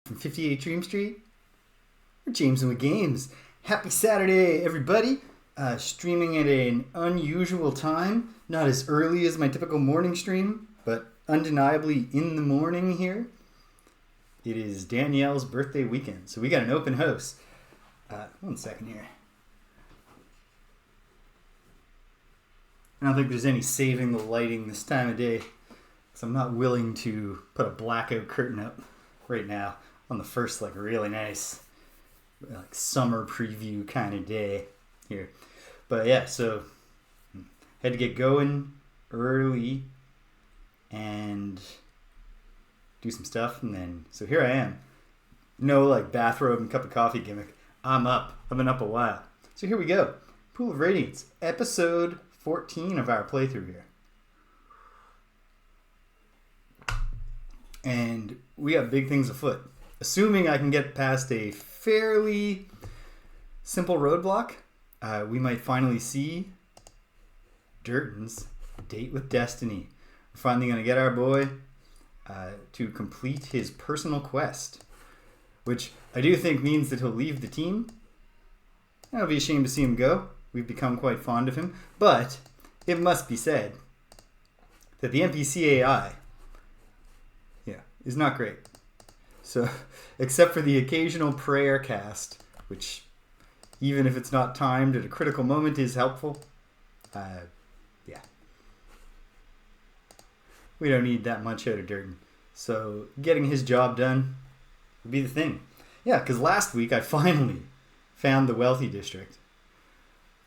From 58 Dream Street. We're James and with Games. Happy Saturday, everybody. Streaming at an unusual time. Not as early as my typical morning stream, but undeniably in the morning here. It is Danielle's birthday weekend, so we got an open house. One second here. I don't think there's any saving the lighting this time of day, because I'm not willing to put a blackout curtain up right now on the first really nice summer preview kind of day here. But yeah, so had to get going early and do some stuff, and then so here I am. No bathrobe and cup of coffee gimmick. I'm up. I've been up a while. So here we go. Pool of Radiance, episode 14 of our playthrough here. And we got big things afoot. Assuming I can get past a fairly simple roadblock, we might finally see Dirten's date with destiny. We're finally going to get our boy to complete his personal quest, which I do think means that he'll leave the team. I'll be ashamed to see him go. We've become quite fond of him. But it must be said that the NPC AI is not great. So, except for the occasional prayer cast, which, even if it's not timed at a critical moment, is helpful. We don't need that much out of Dirten. So, getting his job done would be the thing. Yeah, because last week I finally found the wealthy district.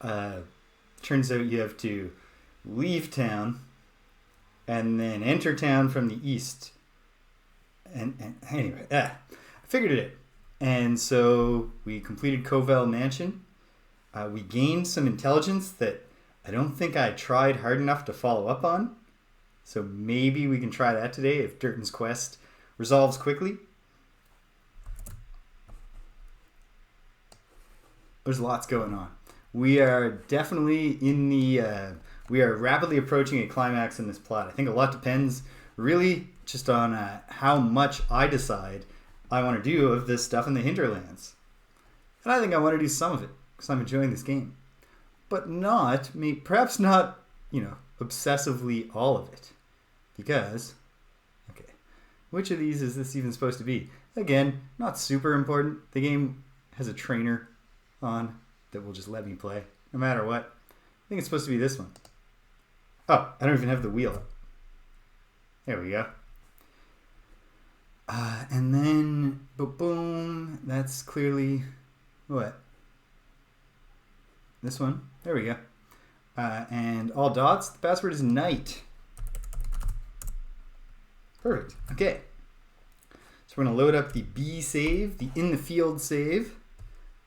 Turns out you have to leave town and then enter town from the east. And anyway, I figured it out. And so we completed Covell Mansion. We gained some intelligence that I don't think I tried hard enough to follow up on. So maybe we can try that today if Dirten's quest resolves quickly. There's lots going on. We are definitely in the... we are rapidly approaching a climax in this plot. I think a lot depends really just on how much I decide I want to do of this stuff in the hinterlands. And I think I want to do some of it because I'm enjoying this game. But perhaps not, obsessively all of it. Because, okay, which of these is this even supposed to be? Again, not super important. The game has a trainer on that will just let me play no matter what. I think it's supposed to be this one. Oh, I don't even have the wheel up. There we go. And then, boom, that's clearly, what? This one. There we go. And all dots, the password is night. Perfect. Okay. So we're going to load up the B save, the in the field save,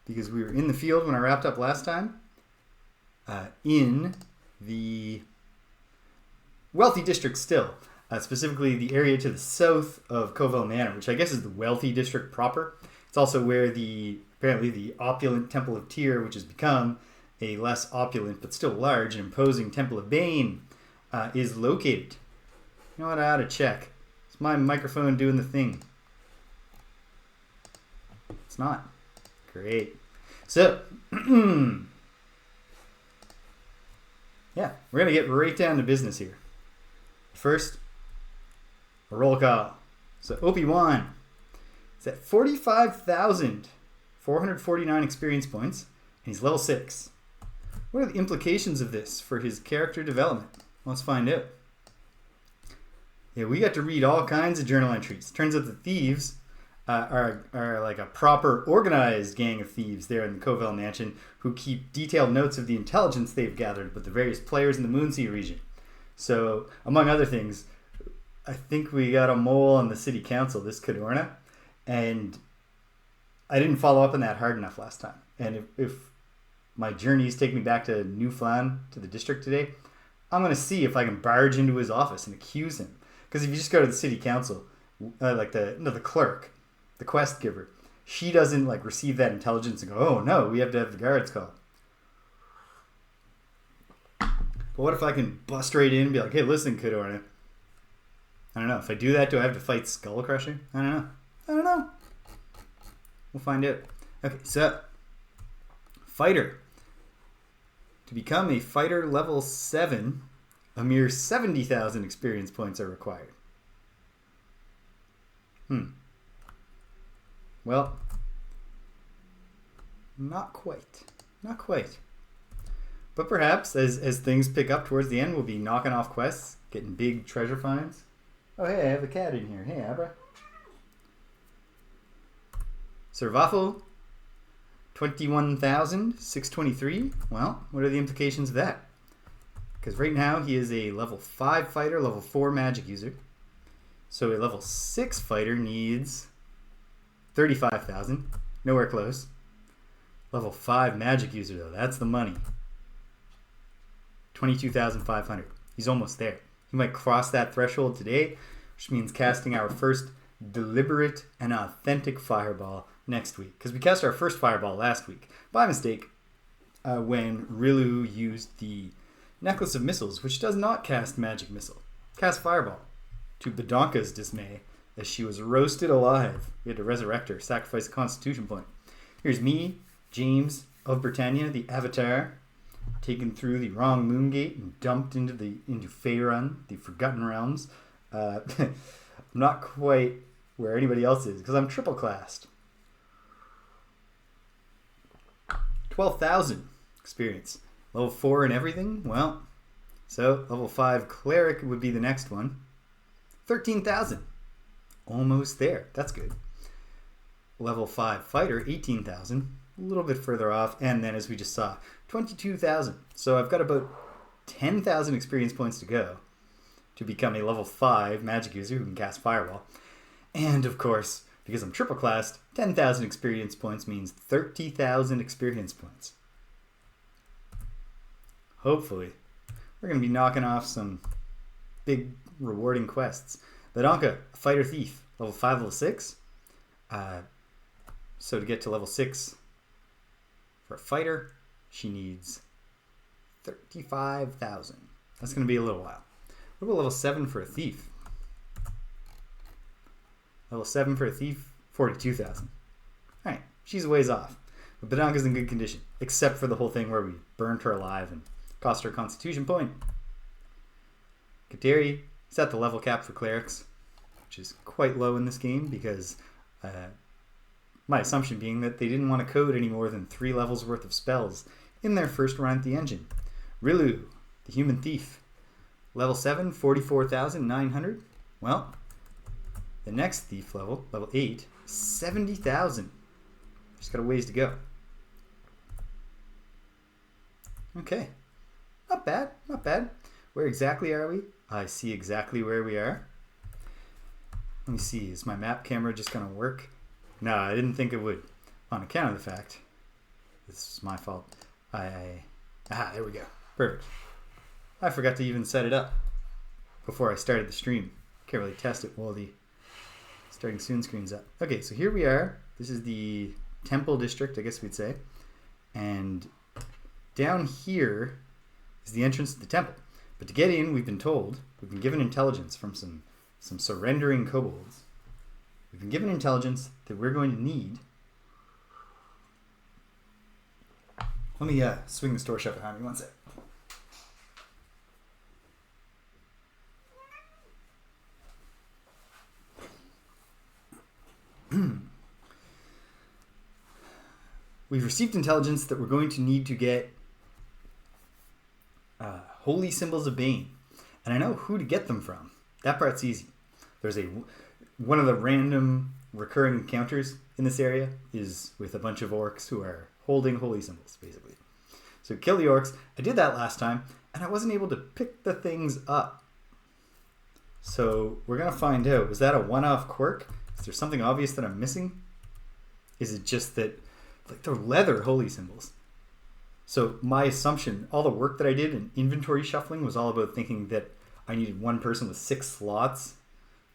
because we were in the field when I wrapped up last time. In the wealthy district still. Specifically the area to the south of Covell Manor, which I guess is the wealthy district proper. It's also where apparently the opulent Temple of Tyr, which has become a less opulent but still large and imposing Temple of Bane, is located. You know what, I ought to check. Is my microphone doing the thing? It's not. Great. So, yeah, we're going to get right down to business here. First, a roll call. So Obi-Wan is at 45,449 experience points, and he's level 6. What are the implications of this for his character development? Let's find out. Yeah, we got to read all kinds of journal entries. Turns out the thieves are like a proper organized gang of thieves there in the Covell Mansion who keep detailed notes of the intelligence they've gathered about the various players in the Moonsea region. So, among other things, I think we got a mole on the city council, this Cadorna, and I didn't follow up on that hard enough last time. And if my journeys take me back to Newfound, to the district today, I'm going to see if I can barge into his office and accuse him. Because if you just go to the city council, the clerk, the quest giver, she doesn't receive that intelligence and go, oh no, we have to have the guards called. But what if I can bust right in and be like, hey, listen, Cadorna, I don't know. If I do that, do I have to fight Skull Crusher? I don't know. We'll find out. Okay, so fighter. To become a fighter level 7, a mere 70,000 experience points are required. Well, not quite. Not quite. But perhaps as things pick up towards the end, we'll be knocking off quests, getting big treasure finds. Oh, hey, I have a cat in here. Hey, Abra. Sir Waffle, 21,623. Well, what are the implications of that? Because right now he is a level 5 fighter, level 4 magic user. So a level 6 fighter needs 35,000. Nowhere close. Level 5 magic user, though, that's the money. 22,500. He's almost there. He might cross that threshold today, which means casting our first deliberate and authentic fireball next week. Because we cast our first fireball last week by mistake when Rilu used the Necklace of Missiles, which does not cast magic missile. Cast fireball. To Badonka's dismay, as she was roasted alive. We had to resurrect her, sacrifice a constitution point. Here's me, James of Britannia, the Avatar, taken through the wrong moon gate and dumped into Faerun, the Forgotten Realms. I'm not quite where anybody else is because I'm triple classed. 12,000 experience. Level 4 and everything? Well, so level 5 cleric would be the next one. 13,000. Almost there. That's good. Level 5 fighter, 18,000. A little bit further off. And then, as we just saw, 22,000. So I've got about 10,000 experience points to go to become a level 5 magic user who can cast Fireball. And, of course, because I'm triple classed, 10,000 experience points means 30,000 experience points. Hopefully, we're going to be knocking off some big rewarding quests. Badonka, fighter thief, level 5, level 6. So to get to level 6 for a fighter, she needs 35,000. That's going to be a little while. What about level 7 for a thief? Level 7 for a thief, 42,000. Alright, she's a ways off. But Badonka's in good condition, except for the whole thing where we burnt her alive and cost her a constitution point. Kateri set the level cap for clerics, which is quite low in this game because my assumption being that they didn't want to code any more than 3 levels worth of spells in their first run at the engine. Rilu, the human thief, level 7, 44,900. Well, the next thief level, level 8, 70,000. Just got a ways to go. Okay. Not bad, not bad. Where exactly are we? I see exactly where we are. Let me see, is my map camera just going to work? No, I didn't think it would. On account of the fact, this is my fault. There we go. Perfect. I forgot to even set it up before I started the stream. Can't really test it while the starting soon screen's up. Okay, so here we are. This is the Temple District, I guess we'd say. And down here is the entrance to the temple. But to get in, we've been given intelligence from some surrendering kobolds. We've been given intelligence that we're going to need. Let me swing the store shut behind me one sec. We've received intelligence that we're going to need to get holy symbols of Bane. And I know who to get them from. That part's easy. There's one of the random recurring encounters in this area is with a bunch of orcs who are holding holy symbols, basically. So kill the orcs. I did that last time, and I wasn't able to pick the things up. So we're going to find out. Was that a one-off quirk? Is there something obvious that I'm missing? Is it just that, like, they're leather holy symbols? So my assumption, all the work that I did in inventory shuffling was all about thinking that I needed one person with 6 slots.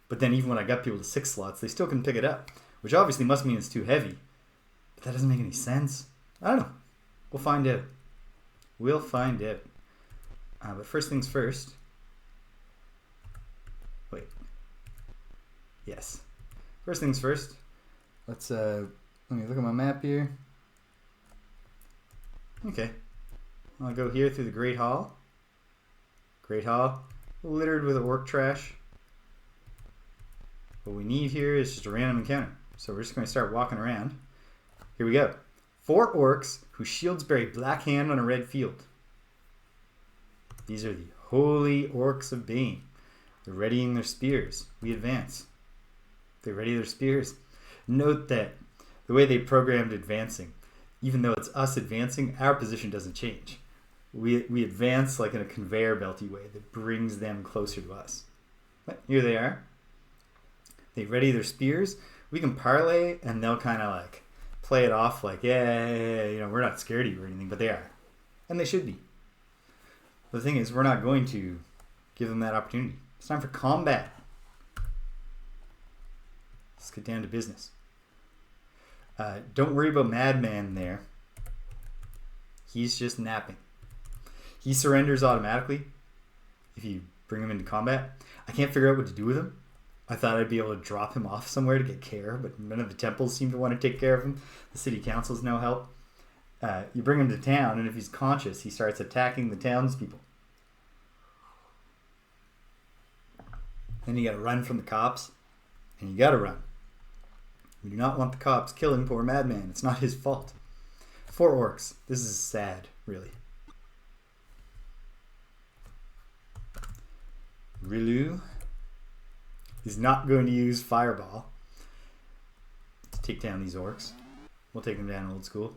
But then even when I got people with 6 slots, they still couldn't pick it up. Which obviously must mean it's too heavy. But that doesn't make any sense. I don't know. We'll find out. We'll find out. But first things first. Wait. Yes. First things first. Let's Let me look at my map here. Okay. I'll go here through the Great Hall. Great Hall, littered with orc trash. What we need here is just a random encounter. So we're just going to start walking around. Here we go. 4 orcs whose shields bear a black hand on a red field. These are the holy orcs of Bane. They're readying their spears. We advance. They ready their spears. Note that the way they programmed advancing, even though it's us advancing, our position doesn't change. We advance like in a conveyor belty way that brings them closer to us. But here they are. They ready their spears. We can parlay and they'll kind of like play it off like, yeah, you know, we're not scared of you or anything, but they are. And they should be. The thing is, we're not going to give them that opportunity. It's time for combat. Let's get down to business. Don't worry about Madman there. He's just napping. He surrenders automatically if you bring him into combat. I can't figure out what to do with him. I thought I'd be able to drop him off somewhere to get care, but none of the temples seem to want to take care of him. The city council's no help. You bring him to town, and if he's conscious, he starts attacking the townspeople. Then you gotta run from the cops, and you gotta run. We do not want the cops killing poor Madman. It's not his fault. 4 orcs. This is sad, really. Rilu is not going to use Fireball to take down these orcs. We'll take them down old school.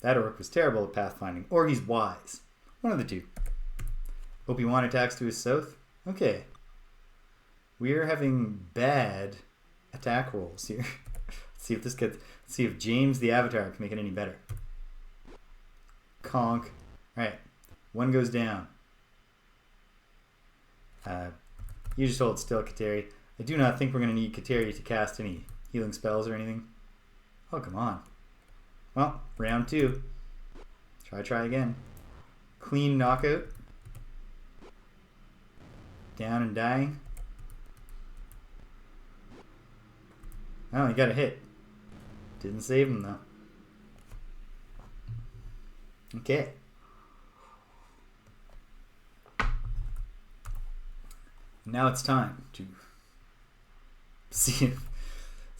That orc was terrible at pathfinding, or he's wise. One of the two. Obi-Wan attacks to his south. Okay. We're having bad attack rolls here. Let's see if James the Avatar can make it any better. Conk. Alright. 1 goes down. You just hold still, Kateri. I do not think we're going to need Kateri to cast any healing spells or anything. Oh, come on. Well, round 2. Try again. Clean knockout. Down and dying. Oh, he got a hit. Didn't save him, though. Okay. Now it's time to see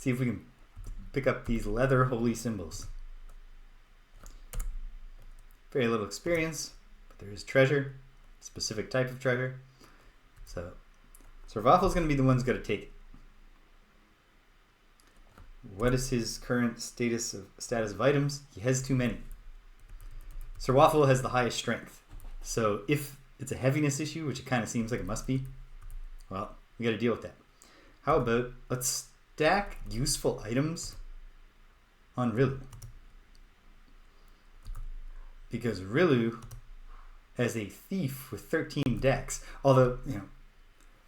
if we can pick up these leather holy symbols. Very little experience, but there is treasure, specific type of treasure. So Sir Waffle is going to be the one who's going to take it. What is his current status of items? He has too many. Sir Waffle has the highest strength. So if it's a heaviness issue, which it kind of seems like it must be, well, we got to deal with that. How about let's stack useful items on Rilu. Because Rilu has a thief with 13 decks. Although, you know,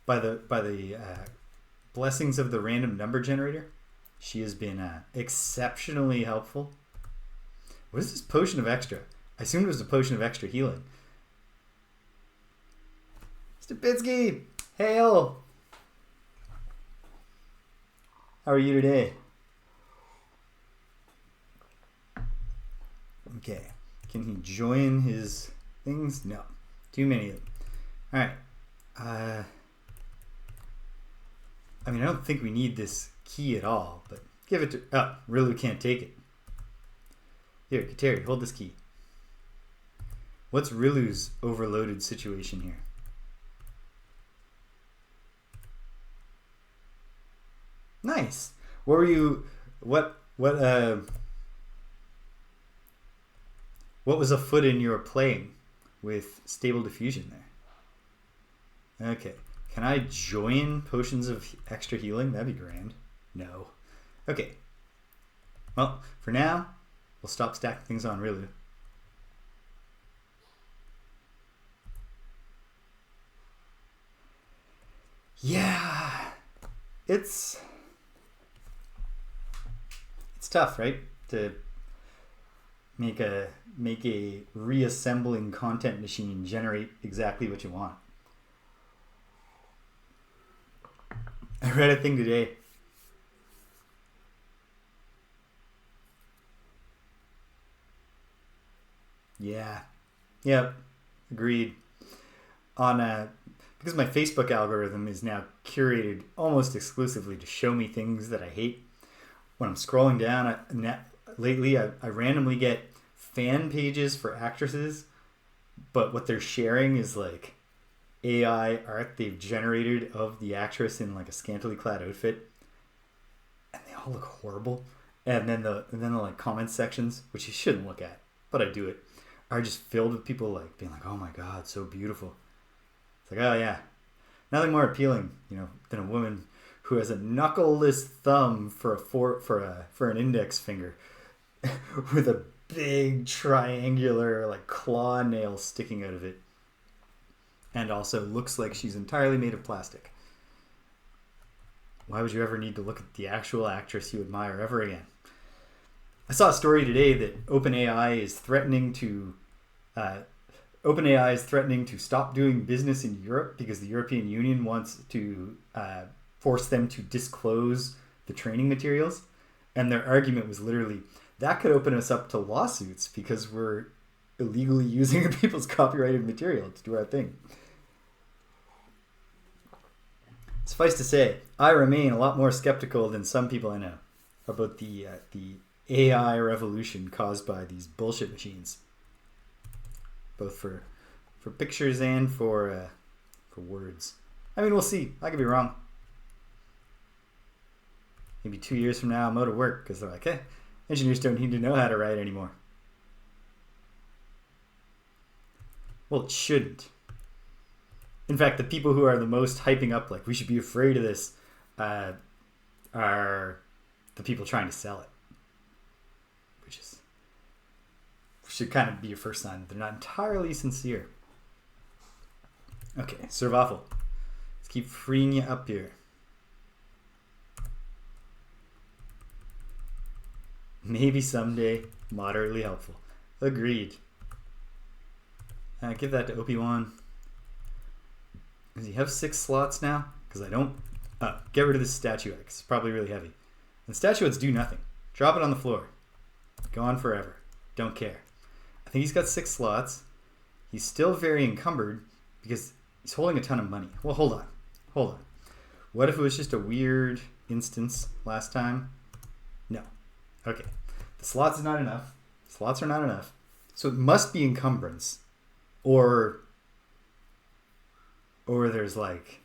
by the blessings of the random number generator, she has been exceptionally helpful. What is this potion of extra? I assumed it was a potion of extra healing. Stupitsky! Hail! How are you today? Okay. Can he join his things? No. Too many of them. Alright. I mean, I don't think we need this key at all, but give it to... Oh, Rilu can't take it. Here, Kateri, hold this key. What's Rilu's overloaded situation here? Nice. What were you... What was afoot in your playing with Stable Diffusion there? Okay. Can I join potions of extra healing? That'd be grand. No. Okay. Well, for now, we'll stop stacking things on Rilu. Yeah. It's tough, right? To make a reassembling content machine generate exactly what you want. I read a thing today Yeah. Yep. Agreed. Because my Facebook algorithm is now curated almost exclusively to show me things that I hate. When I'm scrolling down, lately I randomly get fan pages for actresses, but what they're sharing is like AI art they've generated of the actress in like a scantily clad outfit, and they all look horrible. And then the like comment sections, which you shouldn't look at, but I do it, are just filled with people like being like, "Oh my god, so beautiful." It's like, oh yeah, nothing more appealing, than a woman who has a knuckleless thumb for an index finger, with a big triangular like claw nail sticking out of it, and also looks like she's entirely made of plastic. Why would you ever need to look at the actual actress you admire ever again? I saw a story today that OpenAI is threatening to stop doing business in Europe because the European Union wants to force them to disclose the training materials. And their argument was literally, that could open us up to lawsuits because we're illegally using people's copyrighted material to do our thing. Suffice to say, I remain a lot more skeptical than some people I know about the AI revolution caused by these bullshit machines, both for pictures and for words. I mean, we'll see. I could be wrong. Maybe 2 years from now, I'm out of work because they're like, hey, engineers don't need to know how to write anymore. Well, it shouldn't. In fact, the people who are the most hyping up, like, we should be afraid of this, are the people trying to sell it. Which should kind of be a first sign that they're not entirely sincere. Okay, Sir Waffle. Let's keep freeing you up here. Maybe someday, moderately helpful. Agreed. Give that to Obi-Wan. Does he have 6 slots now? Because I don't... get rid of this statuette, because it's probably really heavy. And statuettes do nothing. Drop it on the floor. Go on forever. Don't care. I think he's got 6 slots. He's still very encumbered because he's holding a ton of money. Well, hold on. What if it was just a weird instance last time? No. Okay. The slots is not enough. Slots are not enough. So it must be encumbrance. Or there's like...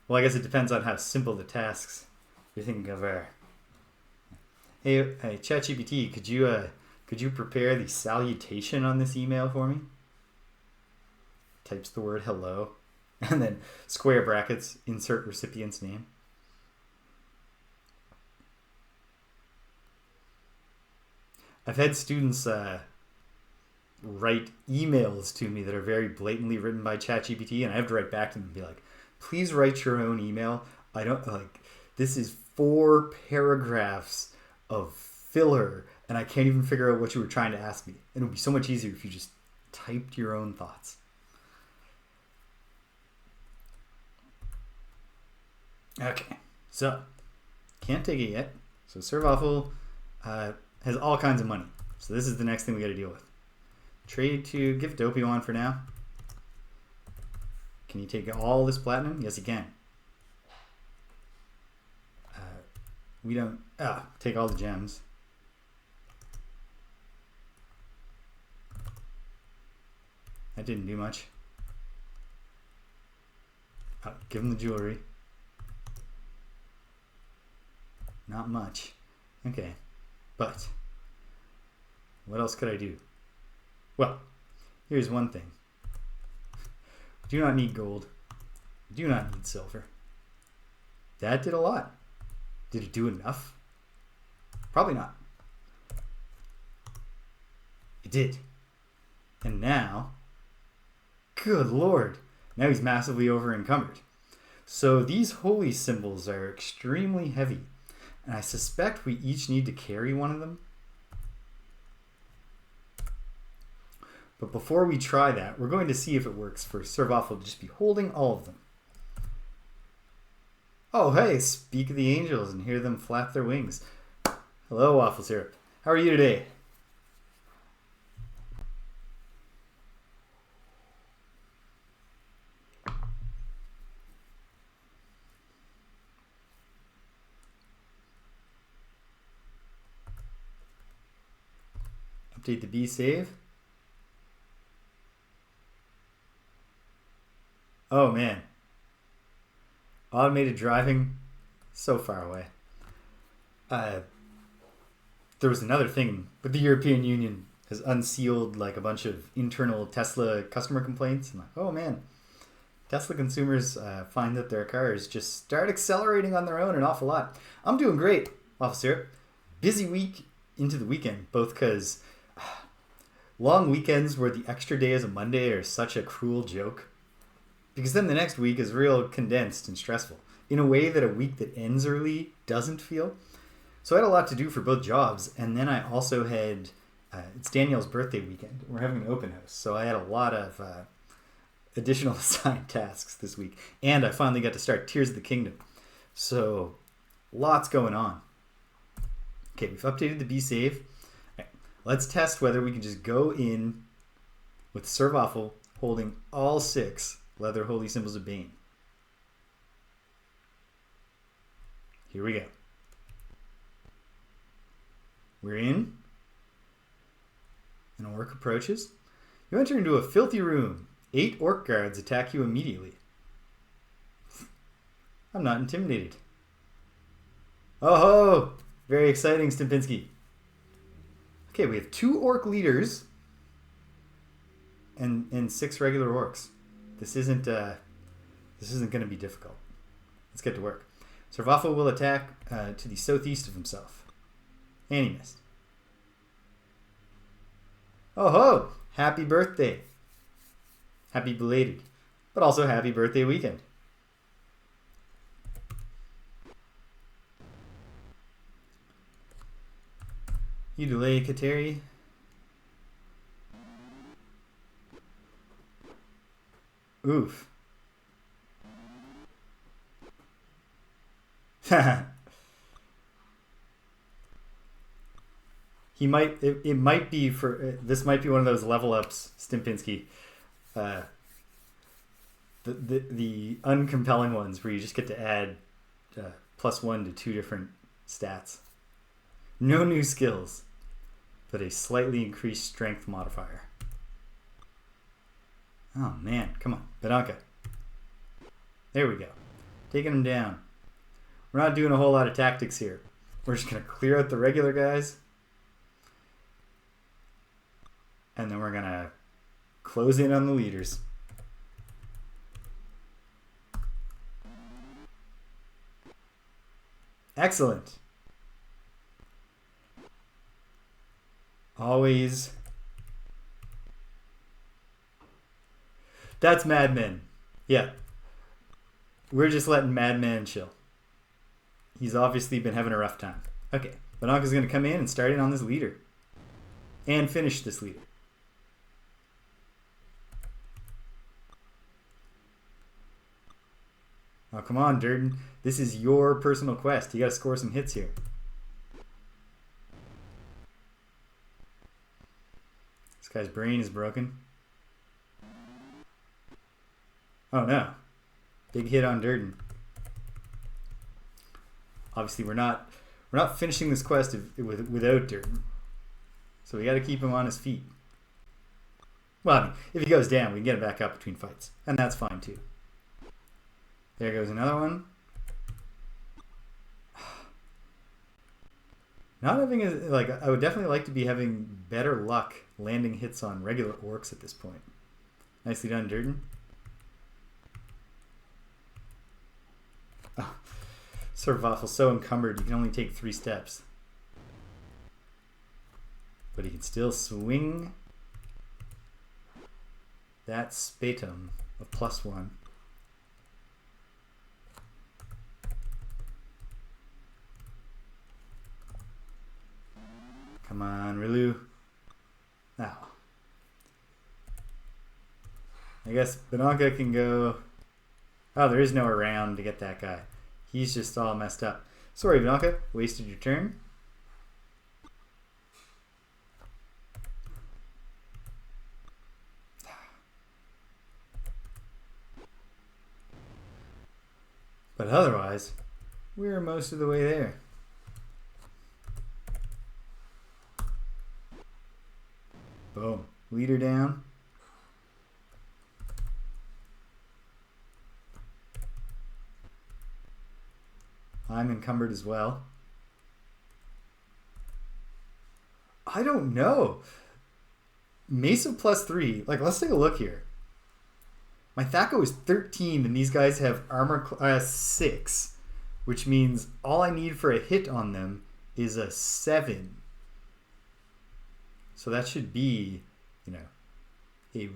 Well, I guess it depends on how simple the tasks you're thinking of are. Hey, ChatGPT, could you prepare the salutation on this email for me? Types the word hello, and then square brackets, insert recipient's name. I've had students write emails to me that are very blatantly written by ChatGPT, and I have to write back to them and be like, please write your own email. I don't like, this is 4 paragraphs of filler, and I can't even figure out what you were trying to ask me. And it would be so much easier if you just typed your own thoughts. Okay, so can't take it yet. So Sir Waffle has all kinds of money. So this is the next thing we got to deal with. Trade to give it to Obi-Wan for now. Can you take all this platinum? Yes, he can. We don't... take all the gems. That didn't do much. Give him the jewelry. Not much. Okay. But what else could I do? Well, here's one thing. Do not need gold. Do not need silver. That did a lot. Did it do enough? Probably not. It did. And now, good lord, now he's massively over encumbered. So these holy symbols are extremely heavy, and I suspect we each need to carry one of them. But before we try that, we're going to see if it works for Sir Waffle to just be holding all of them. Oh, hey, speak of the angels and hear them flap their wings. Hello, Waffle Syrup. How are you today? Update the B save. Oh man. Automated driving, so far away. There was another thing, but the European Union has unsealed like a bunch of internal Tesla customer complaints. I'm like, oh man, Tesla consumers find that their cars just start accelerating on their own an awful lot. I'm doing great, Waffle Syrup. Busy week into the weekend, both because long weekends where the extra day is a Monday are such a cruel joke. Because then the next week is real condensed and stressful in a way that a week that ends early doesn't feel. So I had a lot to do for both jobs, and then I also had it's Danielle's birthday weekend. We're having an open house, so I had a lot of additional assigned tasks this week, and I finally got to start Tears of the Kingdom. So lots going on. Okay, we've updated the B save. Right, let's test whether we can just go in with Sir Waffle holding all 6 leather holy symbols of Bane. Here we go. We're in. An orc approaches. You enter into a filthy room. 8 orc guards attack you immediately. I'm not intimidated. Oh ho! Very exciting, Stimpinski. Okay, we have 2 orc leaders and 6 regular orcs. This isn't going to be difficult. Let's get to work. Sir Waffle will attack to the southeast of himself. And he missed. Oh ho! Happy birthday. Happy belated. But also happy birthday weekend. You delay, Kateri. Oof. He might. It might be for. This might be one of those level ups, Stimpinski. The uncompelling ones where you just get to add +1 to 2 different stats. No new skills, but a slightly increased strength modifier. Oh man, come on, Bedanka. There we go. Taking him down. We're not doing a whole lot of tactics here. We're just going to clear out the regular guys. And then we're going to close in on the leaders. Excellent. Always. That's Madman. Yeah. We're just letting Madman chill. He's obviously been having a rough time. Okay. Banaka's going to come in and start in on this leader. And finish this leader. Oh, come on, Dirten. This is your personal quest. You got to score some hits here. This guy's brain is broken. Oh, no. Big hit on Dirten. Obviously, we're not finishing this quest without Dirten. So we got to keep him on his feet. Well, I mean, if he goes down, we can get him back up between fights. And that's fine, too. There goes another one. Not having I would definitely like to be having better luck landing hits on regular orcs at this point. Nicely done, Dirten. Oh, Sir Waffle, so encumbered, you can only take 3 steps. But he can still swing that spatum of +1. Come on, Rilu. Now. I guess Banaka can go. Oh, there is no around to get that guy. He's just all messed up. Sorry, Banaka. Wasted your turn. But otherwise, we're most of the way there. Boom. Leader down. I'm encumbered as well. I don't know. Mesa plus 3. Like, let's take a look here. My Thaco is 13, and these guys have armor class 6, which means all I need for a hit on them is a 7. So that should be, you know, a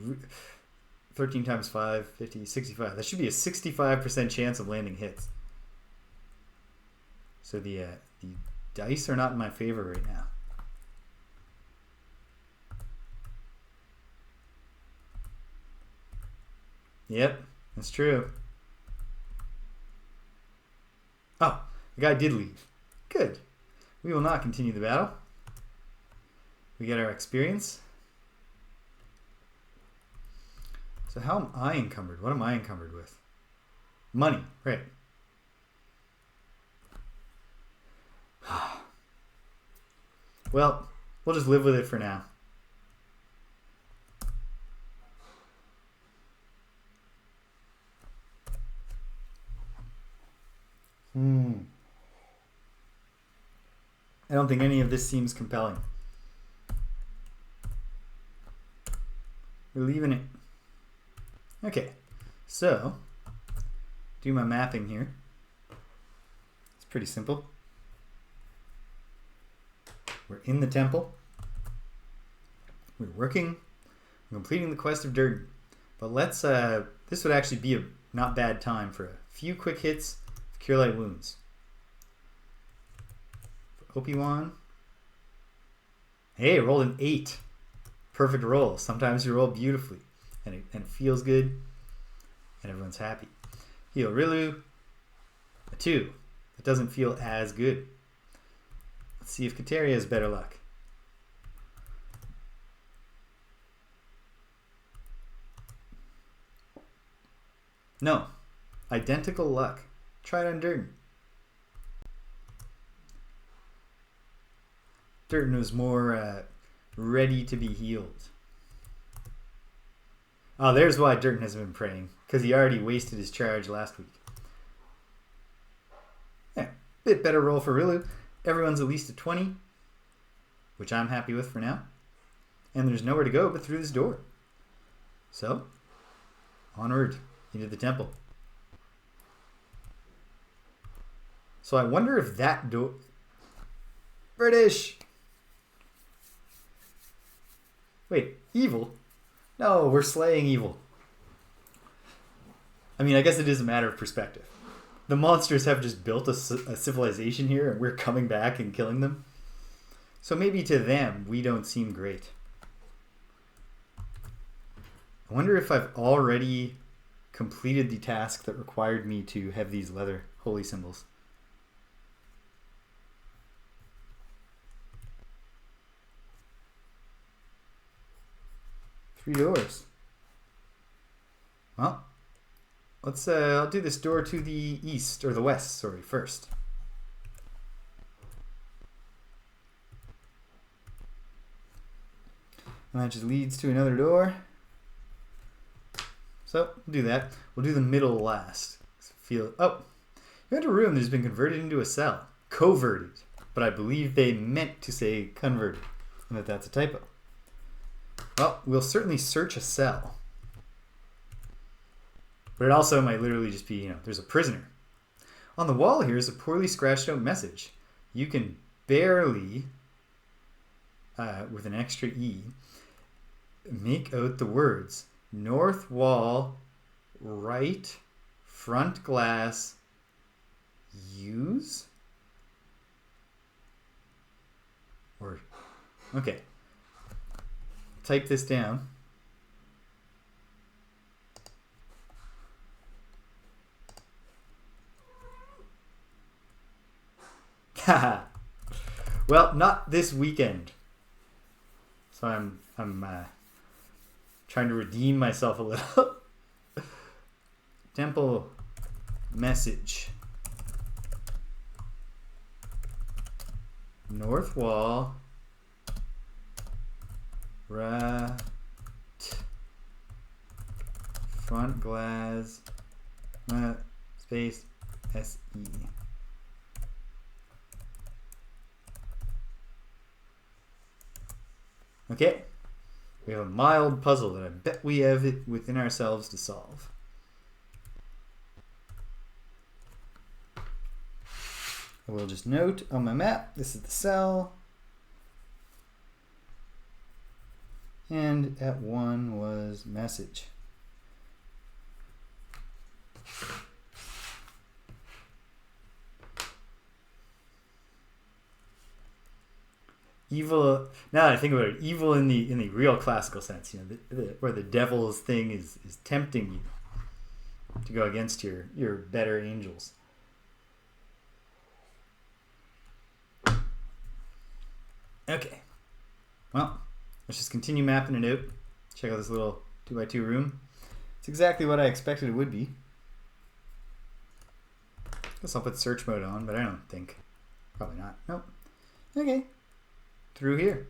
13 times 5, 50, 65. That should be a 65% chance of landing hits. So the dice are not in my favor right now. Yep, that's true. Oh, the guy did leave. Good. We will not continue the battle. We get our experience. So how am I encumbered? What am I encumbered with? Money, right. Well, we'll just live with it for now. I don't think any of this seems compelling. We're leaving it. Okay, so do my mapping here. It's pretty simple. We're in the temple. We're working. We're completing the quest of Dirten. But let's, this would actually be a not bad time for a few quick hits of Cure Light Wounds. For Obi-Wan. Hey, rolled an 8. Perfect roll. Sometimes you roll beautifully. And it feels good. And everyone's happy. Heal Rilu. A 2. It doesn't feel as good. Let's see if Kateria has better luck. No. Identical luck. Try it on Dirten. Dirten was more ready to be healed. Oh, there's why Dirten has been praying. Because he already wasted his charge last week. Yeah, bit better roll for Rilu. Everyone's at least a 20, which I'm happy with for now. And there's nowhere to go but through this door. So, onward into the temple. So I wonder if that door... British! Wait, evil? No, we're slaying evil. I mean, I guess it is a matter of perspective. The monsters have just built a civilization here, and we're coming back and killing them. So maybe to them, we don't seem great. I wonder if I've already completed the task that required me to have these leather holy symbols. Three doors. Well, let's, I'll do this door to the east, or the west, sorry, first. And that just leads to another door. So, we'll do that. We'll do the middle last. Oh, you enter a room that has been converted into a cell. Coverted. But I believe they meant to say converted, and that's a typo. Well, we'll certainly search a cell. But it also might literally just be, there's a prisoner. On the wall here is a poorly scratched out message. You can barely, with an extra E, make out the words. North wall, right, front glass, use? Or, okay. Type this down. Haha. Well, not this weekend. So I'm trying to redeem myself a little. Temple message. North wall. front glass space SE. Okay, we have a mild puzzle that I bet we have it within ourselves to solve. I will just note on my map, this is the cell. And at 1 was message. Evil. Now that I think about it, evil in the real classical sense, you know, where the devil's thing is tempting you to go against your better angels. Okay. Well, let's just continue mapping it out. Check out this little 2x2 room. It's exactly what I expected it would be. Guess I'll put search mode on, but I don't think. Probably not. Nope. Okay. Through here.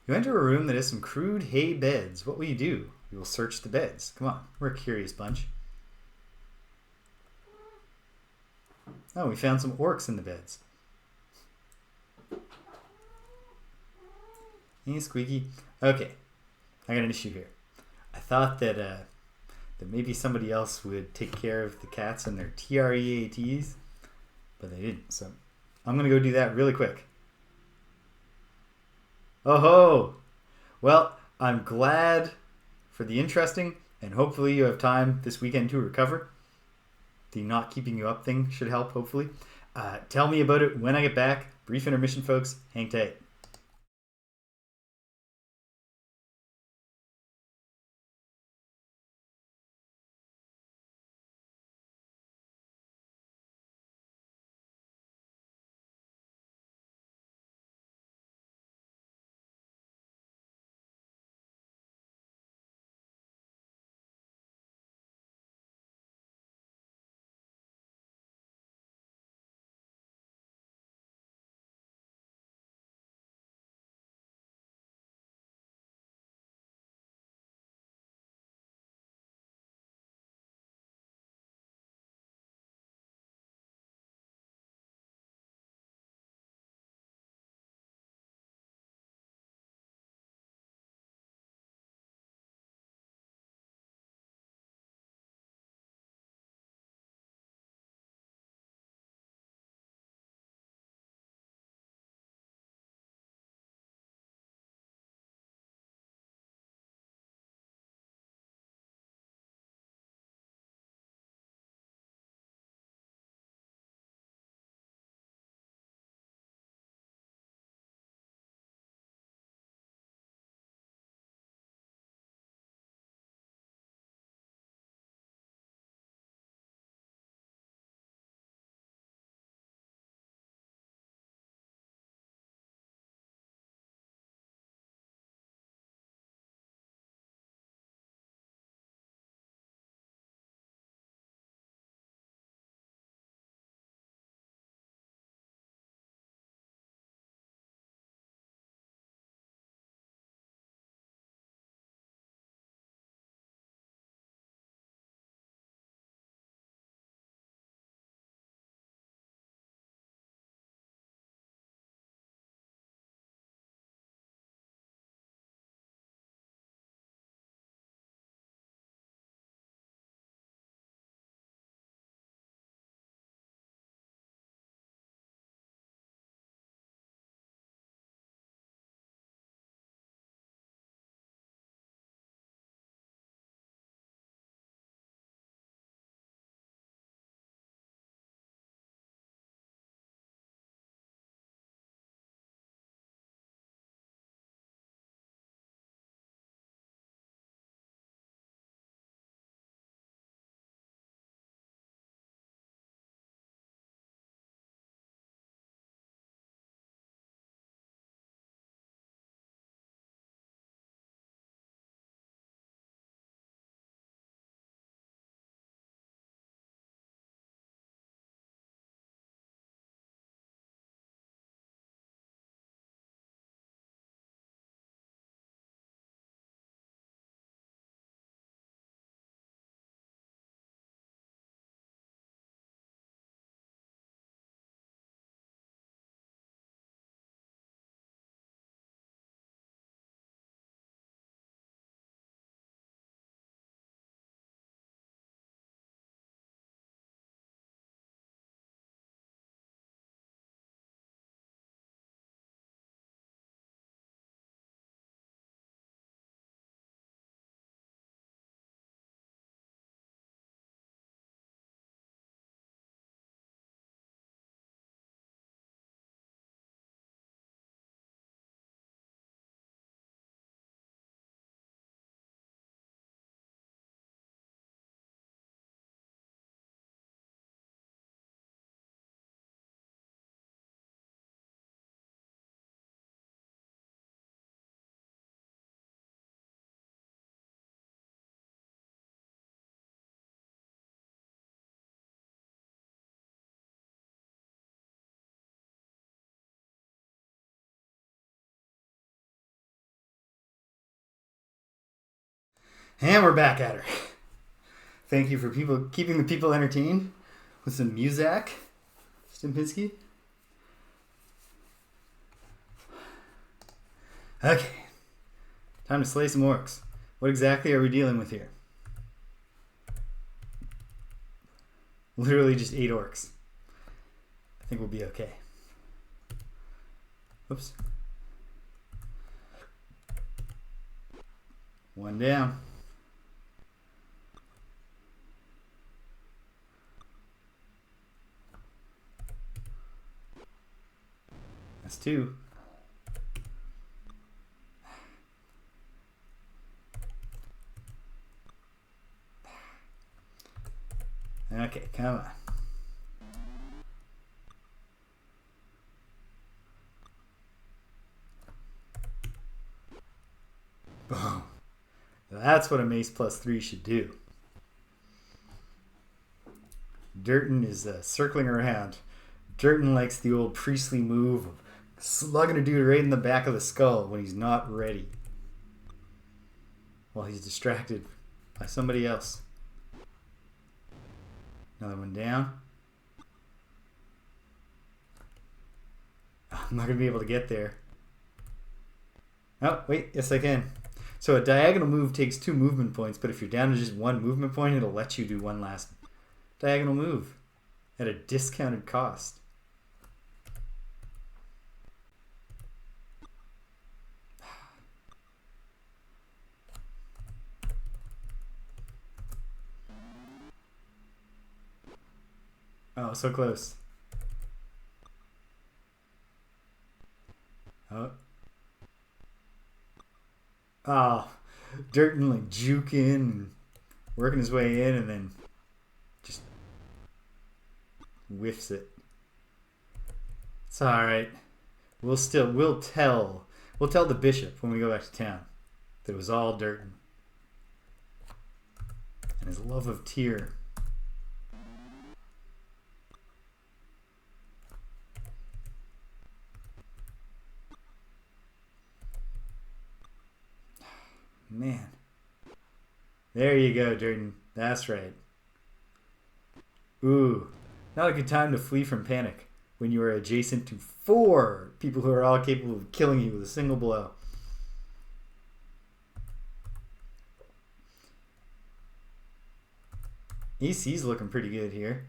You enter a room that has some crude hay beds. What will you do? You will search the beds. Come on, we're a curious bunch. Oh, we found some orcs in the beds. Hey, Squeaky. Okay, I got an issue here. I thought that maybe somebody else would take care of the cats and their TREATs, but they didn't. So I'm gonna go do that really quick. Oh ho! Well, I'm glad for the interesting, and hopefully you have time this weekend to recover. The not keeping you up thing should help, hopefully. Tell me about it when I get back. Brief intermission, folks. Hang tight. And we're back at her. Thank you for keeping the people entertained with some Muzak, Stimpinski. Okay, time to slay some orcs. What exactly are we dealing with here? Literally just 8 orcs. I think we'll be okay. Oops. One down. That's 2. Okay, come on. Boom. That's what a mace +3 should do. Dirten is circling around. Dirten likes the old priestly move of slugging a dude right in the back of the skull when he's not ready, while he's distracted by somebody else. Another one down. I'm not going to be able to get there. Oh, wait. Yes, I can. So a diagonal move takes 2 movement points, but if you're down to just 1 movement point, it'll let you do one last diagonal move at a discounted cost. Oh, so close. Oh. Oh, Dirten like juking and working his way in and then just whiffs it. It's alright. We'll tell the bishop when we go back to town that it was all Dirten. And his love of Tyr. Man. There you go, Dirten. That's right. Ooh. Not a good time to flee from panic when you are adjacent to 4 people who are all capable of killing you with a single blow. AC's looking pretty good here.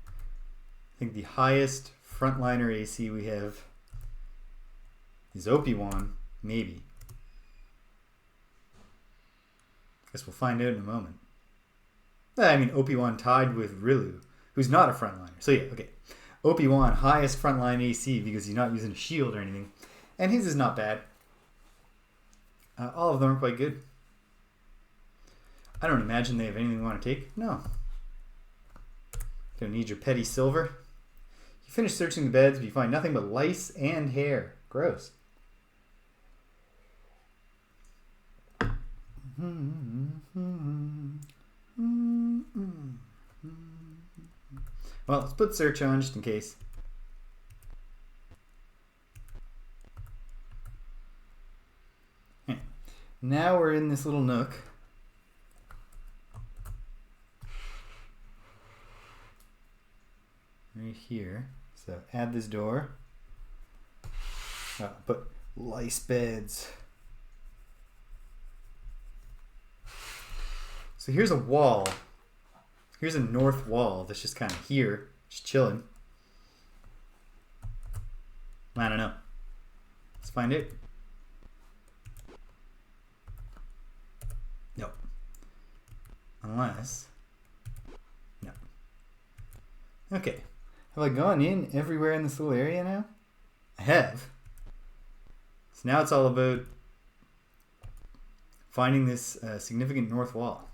I think the highest frontliner AC we have is Obi-Wan, maybe. Guess we'll find out in a moment. I mean, Obi-Wan tied with Rilu, who's not a frontliner. So yeah, okay. Obi-Wan, highest frontline AC because he's not using a shield or anything. And his is not bad. All of them are quite good. I don't imagine they have anything you want to take. No. Don't need your petty silver. You finish searching the beds, but you find nothing but lice and hair. Gross. Well, let's put search on just in case. Okay. Now we're in this little nook. Right here. So add this door. Put lice beds. So here's a wall. Here's a north wall that's just kind of here, just chilling. I don't know. Let's find it. Nope. Unless. No. Okay. Have I gone in everywhere in this little area now? I have. So now it's all about finding this significant north wall.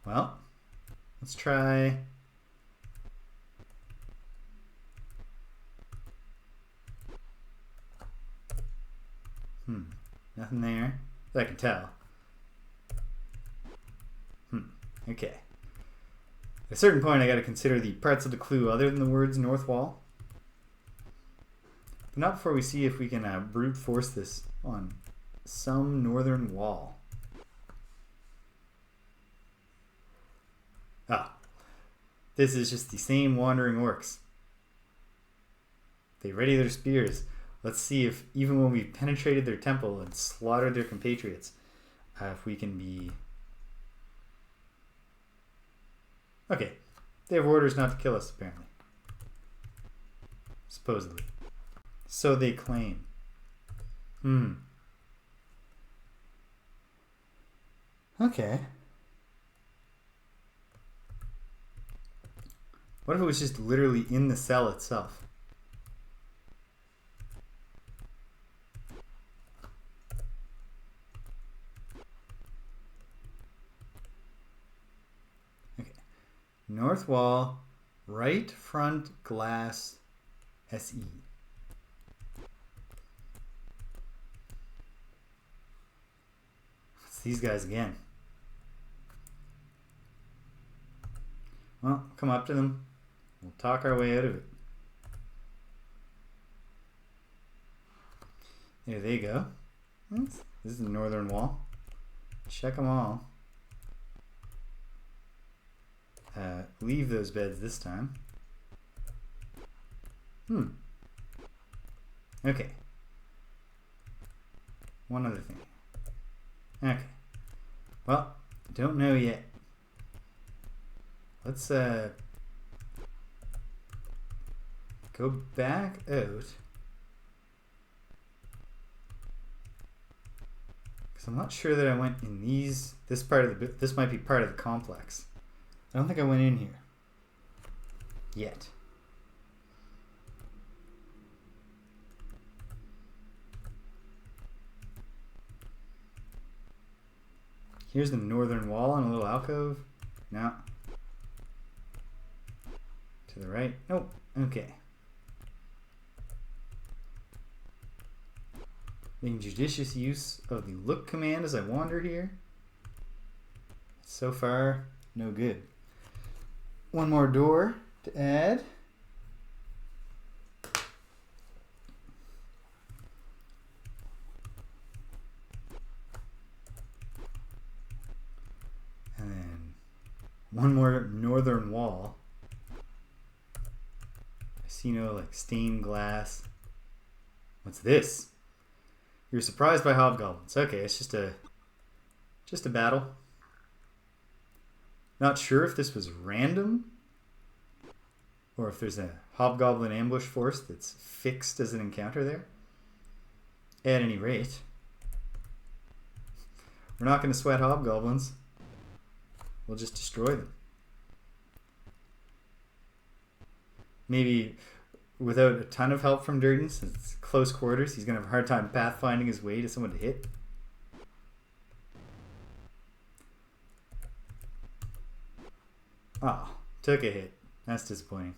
Well, let's try. Nothing there that I can tell. Okay. At a certain point, I got to consider the parts of the clue other than the words north wall. But not before we see if we can brute force this on some northern wall. Ah, this is just the same wandering orcs. They ready their spears. Let's see if even when we've penetrated their temple and slaughtered their compatriots, if we can be... Okay, they have orders not to kill us, apparently. Supposedly. So they claim. Okay. What if it was just literally in the cell itself? Okay. North wall, right front glass, SE. It's these guys again. Well, come up to them. We'll talk our way out of it. There they go. This is the northern wall. Check them all. Leave those beds this time. Okay. One other thing. Okay. Well, don't know yet. Let's go back out. Because I'm not sure that I went in this part of this might be part of the complex. I don't think I went in here yet. Here's the northern wall and a little alcove. No. To the right. Nope. Okay. Making judicious use of the look command as I wander here. So far, no good. One more door to add. And then one more northern wall. I see no like stained glass. What's this? You're surprised by hobgoblins. Okay, it's just a battle. Not sure if this was random or if there's a hobgoblin ambush force that's fixed as an encounter there. At any rate, we're not going to sweat hobgoblins. We'll just destroy them. Maybe without a ton of help from Dirten, since it's close quarters, he's going to have a hard time pathfinding his way to someone to hit. Oh, took a hit. That's disappointing.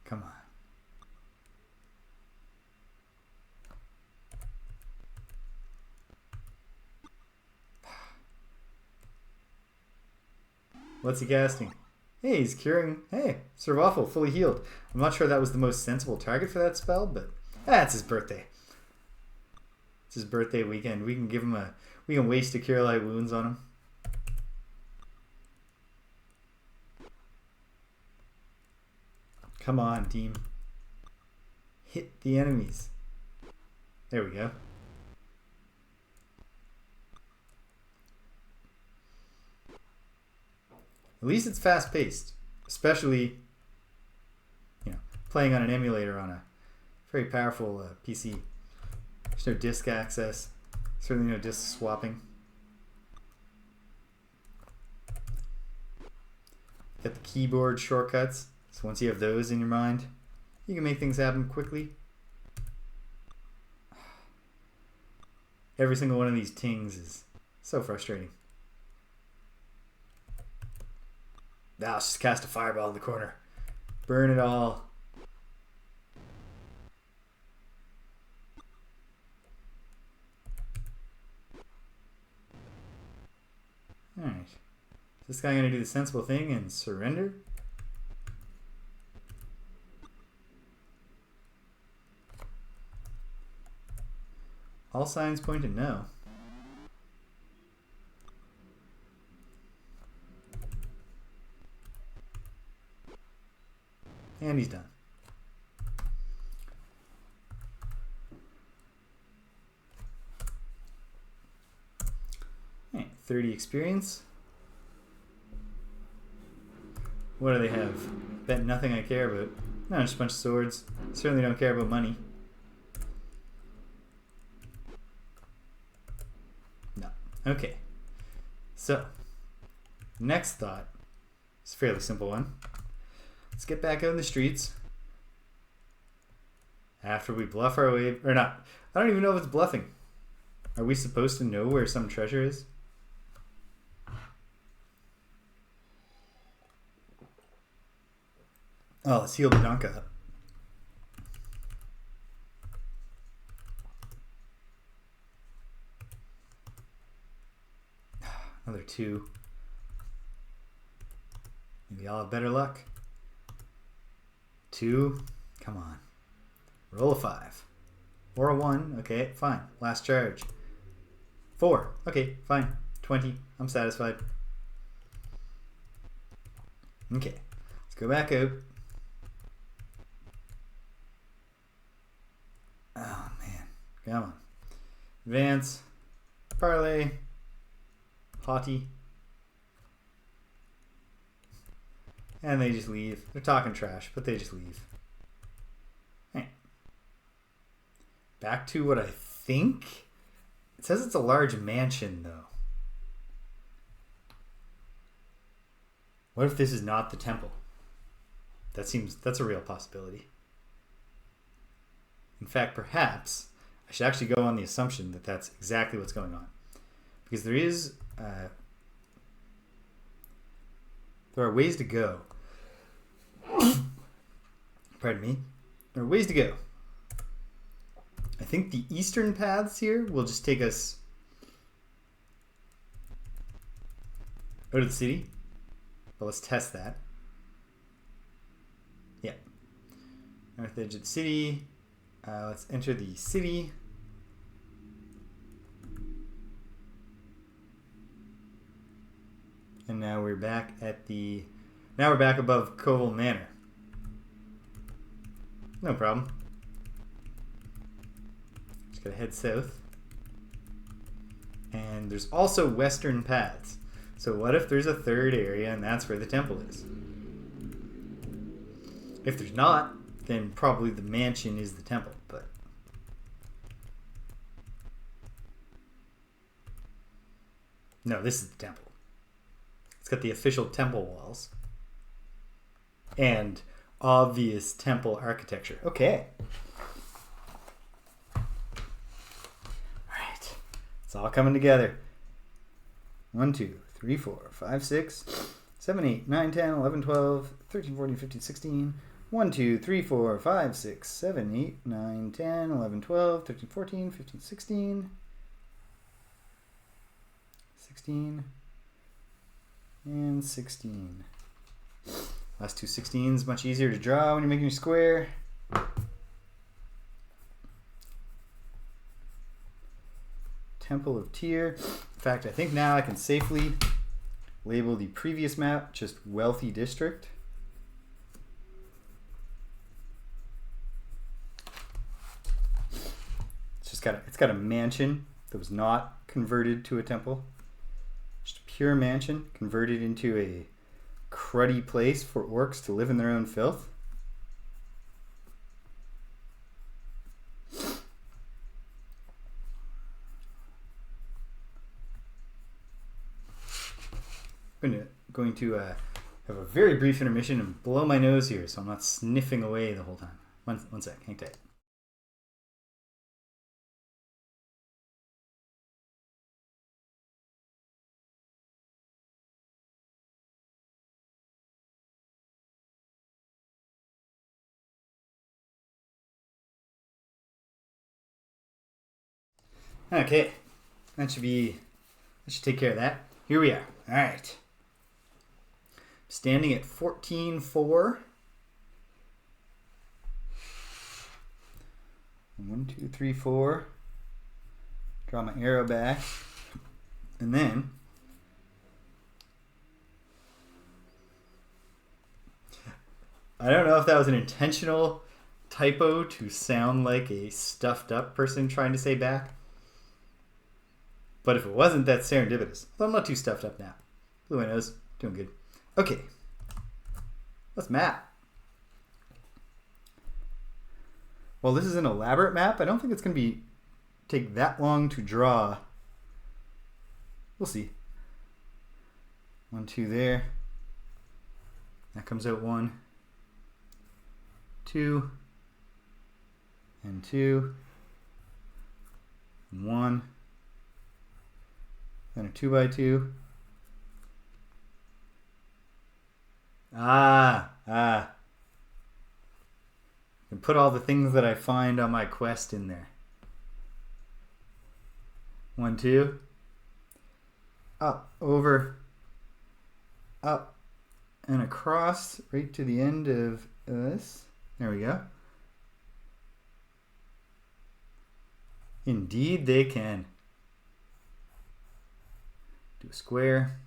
Come on. What's he casting? Hey, he's curing. Hey, Sir Waffle, fully healed. I'm not sure that was the most sensible target for that spell, but it's his birthday. It's his birthday weekend. We can give him we can waste a cure light wounds on him. Come on, team. Hit the enemies. There we go. At least it's fast-paced, especially, playing on an emulator on a very powerful PC. There's no disk access, certainly no disk swapping. Got the keyboard shortcuts, so once you have those in your mind, you can make things happen quickly. Every single one of these tings is so frustrating. Now let's just cast a fireball in the corner. Burn it all. Alright. Is this guy going to do the sensible thing and surrender? All signs point to no. And he's done. Alright, 30 experience. What do they have? Bet nothing I care about. No, just a bunch of swords. Certainly don't care about money. No. Okay. So, next thought is a fairly simple one. Let's get back out in the streets. After we bluff our way... Or not. I don't even know if it's bluffing. Are we supposed to know where some treasure is? Oh, let's heal the Donka up. Another 2. Maybe I'll have better luck. 2. Come on. Roll a 5. Or a 1. Okay, fine. Last charge. 4. Okay, fine. 20. I'm satisfied. Okay. Let's go back out. Oh, man. Come on. Advance. Parlay. Haughty. And they just leave. They're talking trash, but they just leave. Right. Back to what I think. It says it's a large mansion, though. What if this is not the temple? That's a real possibility. In fact, perhaps I should actually go on the assumption that that's exactly what's going on. Because there are ways to go. Pardon me. There are ways to go. I think the eastern paths here will just take us out of the city. But let's test that. Yeah. North edge of the city. Let's enter the city. And now we're back at the... Now we're back above Koval Manor. No problem. Just gotta head south. And there's also western paths. So what if there's a third area and that's where the temple is? If there's not, then probably the mansion is the temple, but... No, this is the temple. It's got the official temple walls. And obvious temple architecture. Okay. Alright. It's all coming together. 1, 2, 3, 4, 5, 6, 7, 8, 9, 10, 11, 12, 13, 14, 15, 16. 1, 2, 3, 4, 5, 6, 7, 8, 9, 10, 11, 12, 13, 14, 15, 16. 16. And 16. Last 2 16s, much easier to draw when you're making a square. Temple of Tyr. In fact, I think now I can safely label the previous map just Wealthy District. It's got a mansion that was not converted to a temple. Just a pure mansion converted into a cruddy place for orcs to live in their own filth. I'm going to have a very brief intermission and blow my nose here so I'm not sniffing away the whole time. One sec, hang tight. Okay, that should take care of that. here we are. All right. Standing at 14-4. 1, 2, 3, 4. Draw my arrow back. And then I don't know if that was an intentional typo to sound like a stuffed up person trying to say back. But if it wasn't, that's serendipitous. Although I'm not too stuffed up now. Blew my nose. Doing good. Okay. Let's map. Well, this is an elaborate map. I don't think it's going to take that long to draw. We'll see. 1, 2 there. That comes out 1, 2, and 2, and 1. Then a 2x2. And put all the things that I find on my quest in there. 1, 2. Up, over, up, and across right to the end of this. There we go. Indeed they can. Do a square.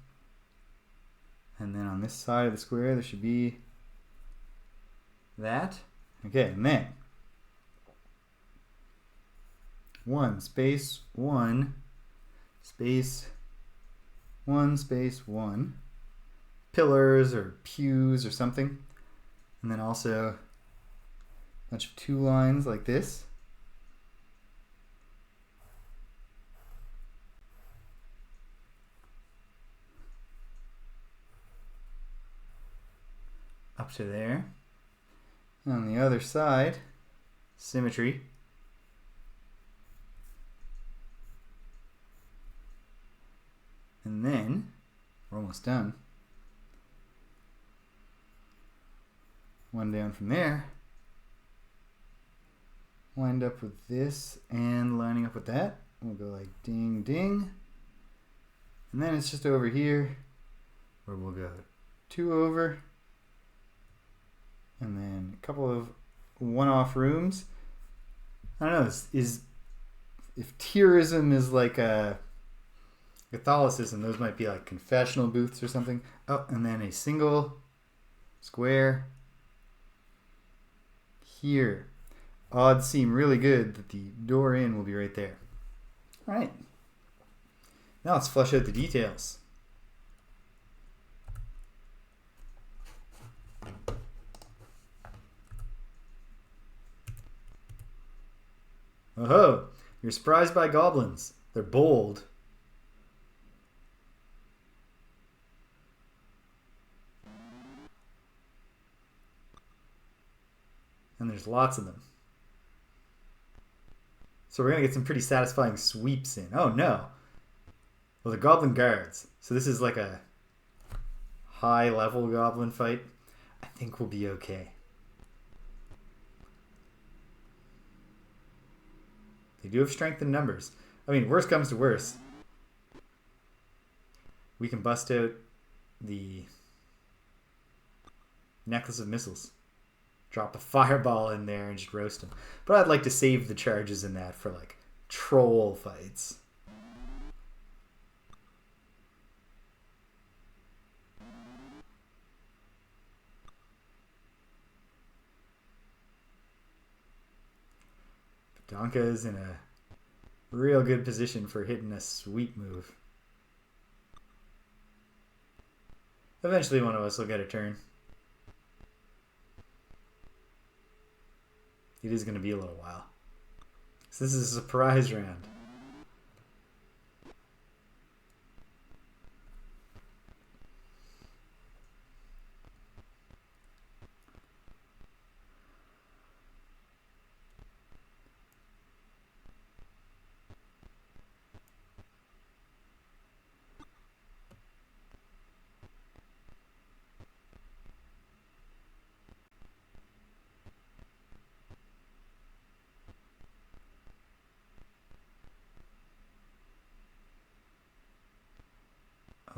And then on this side of the square there should be that. Okay, and then 1 space 1 space 1 space 1 pillars or pews or something, and then also a bunch of 2 lines like this. Up to there. And on the other side, symmetry. And then, we're almost done. 1 down from there. Lined up with this and lining up with that. We'll go like ding, ding. And then it's just over here where we'll go 2 over. And then a couple of one-off rooms. I don't know, if tierism is like a Catholicism, those might be like confessional booths or something. Oh, and then a single square here. Odds seem really good that the door in will be right there. All right. Now let's flesh out the details. Oh-ho! You're surprised by goblins. They're bold. And there's lots of them. So we're going to get some pretty satisfying sweeps in. Oh no! Well, the goblin guards. So this is like a high-level goblin fight. I think we'll be okay. They do have strength in numbers. I mean, worst comes to worst, we can bust out the necklace of missiles. Drop a fireball in there and just roast them. But I'd like to save the charges in that for like troll fights. Donka is in a real good position for hitting a sweet move. Eventually one of us will get a turn. It is going to be a little while. So this is a surprise round.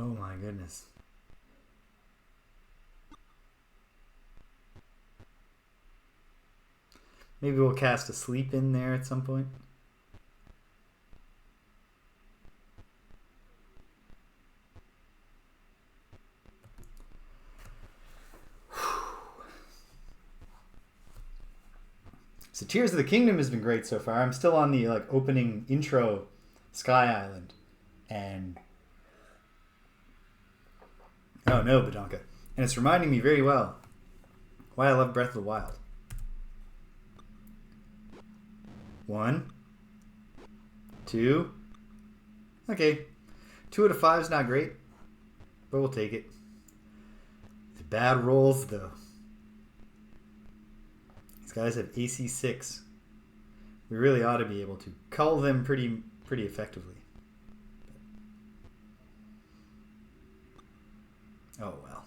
Oh my goodness. Maybe we'll cast a sleep in there at some point. So Tears of the Kingdom has been great so far. I'm still on the opening intro Sky Island. And oh no, Badonka. And it's reminding me very well why I love Breath of the Wild. 1, 2. Okay. 2 out of 5 is not great, but we'll take it. The bad rolls though. These guys have AC 6. We really ought to be able to cull them pretty effectively. Oh well.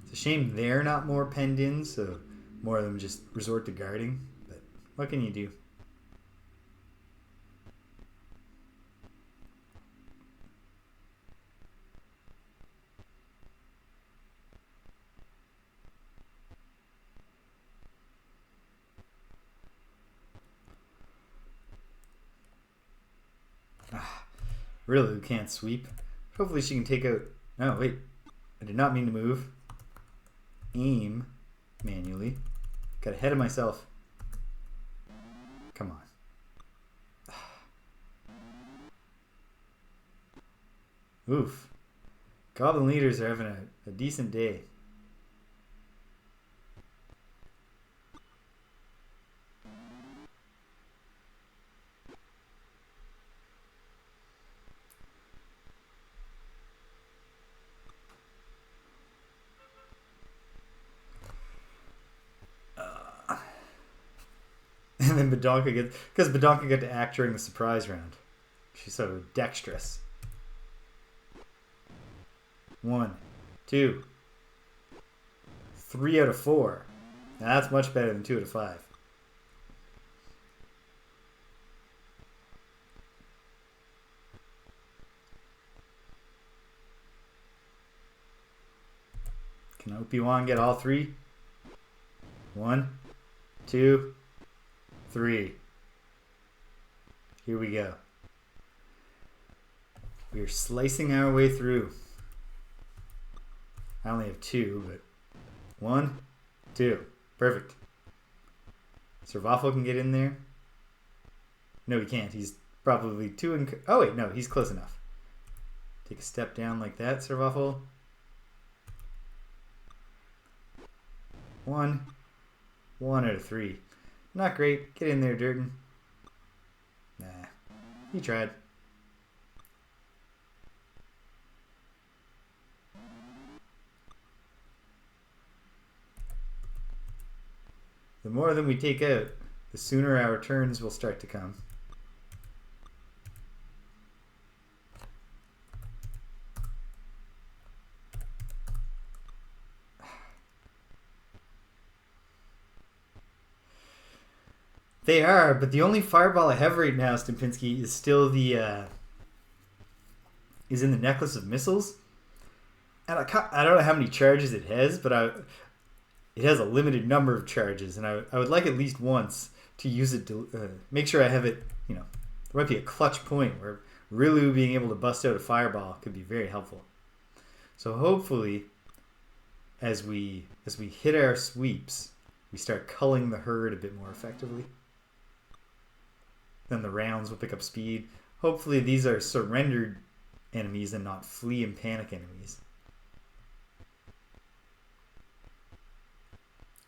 It's a shame they're not more penned in, so more of them just resort to guarding. But what can you do? Rilu can't sweep. Hopefully she can take out... No, wait. I did not mean to move. Aim manually. Got ahead of myself. Come on. Oof. Goblin leaders are having a decent day. And then Badonka gets... Because Badonka got to act during the surprise round. She's so dexterous. 1, 2, 3 out of 4. Now that's much better than 2 out of 5. Can Obi-Wan get all 3? 1, 2, 3. Here we go. We're slicing our way through. I only have 2, but 1, 2. Perfect. Sir Waffle can get in there. No, he can't. He's probably 2 and... Oh, wait. No, he's close enough. Take a step down like that, Sir Waffle. 1 out of 3. Not great. Get in there, Dirten. Nah. He tried. The more of them we take out, the sooner our turns will start to come. They are, but the only fireball I have right now, Stempinski, is still the is in the necklace of missiles, and I don't know how many charges it has, but it has a limited number of charges, and I would like at least once to use it to make sure I have it. You know, there might be a clutch point where Rilu being able to bust out a fireball could be very helpful. So hopefully, as we hit our sweeps, we start culling the herd a bit more effectively. Then the rounds will pick up speed. Hopefully these are surrendered enemies and not flee and panic enemies.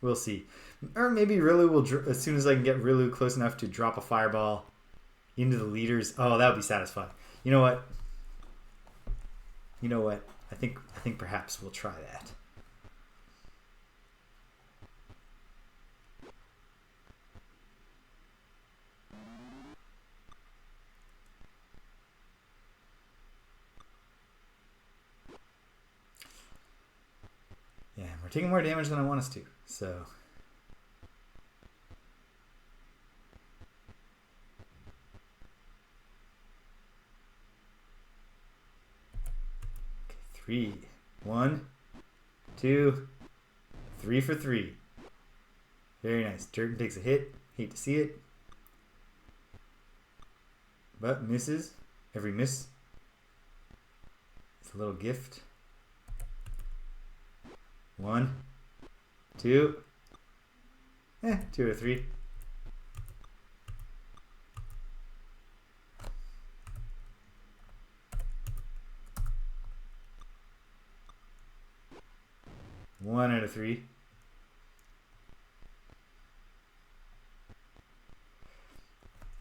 We'll see. Or maybe Rilu will, as soon as I can get Rilu close enough to drop a fireball into the leaders. Oh, that would be satisfying. You know what? I think perhaps we'll try that. Yeah, we're taking more damage than I want us to, so... 3. 1, 2, 3 for 3. Very nice. Dirten takes a hit. Hate to see it. But misses. Every miss is a little gift. 1, 2. 2 or 3. One out of 3.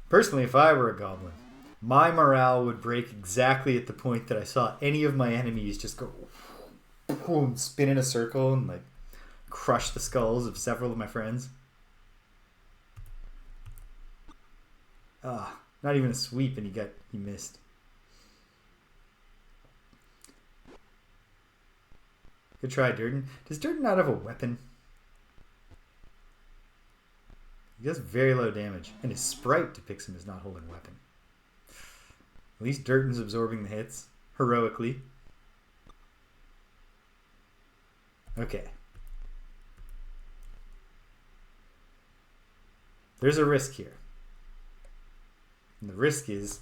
Personally, if I were a goblin, my morale would break exactly at the point that I saw any of my enemies just go boom, spin in a circle and like crush the skulls of several of my friends. Not even a sweep and he missed. Good try, Dirten. Does Dirten not have a weapon? He does very low damage, and his sprite depicts him as not holding a weapon. At least Dirten's absorbing the hits, heroically. Okay. There's a risk here. And the risk is,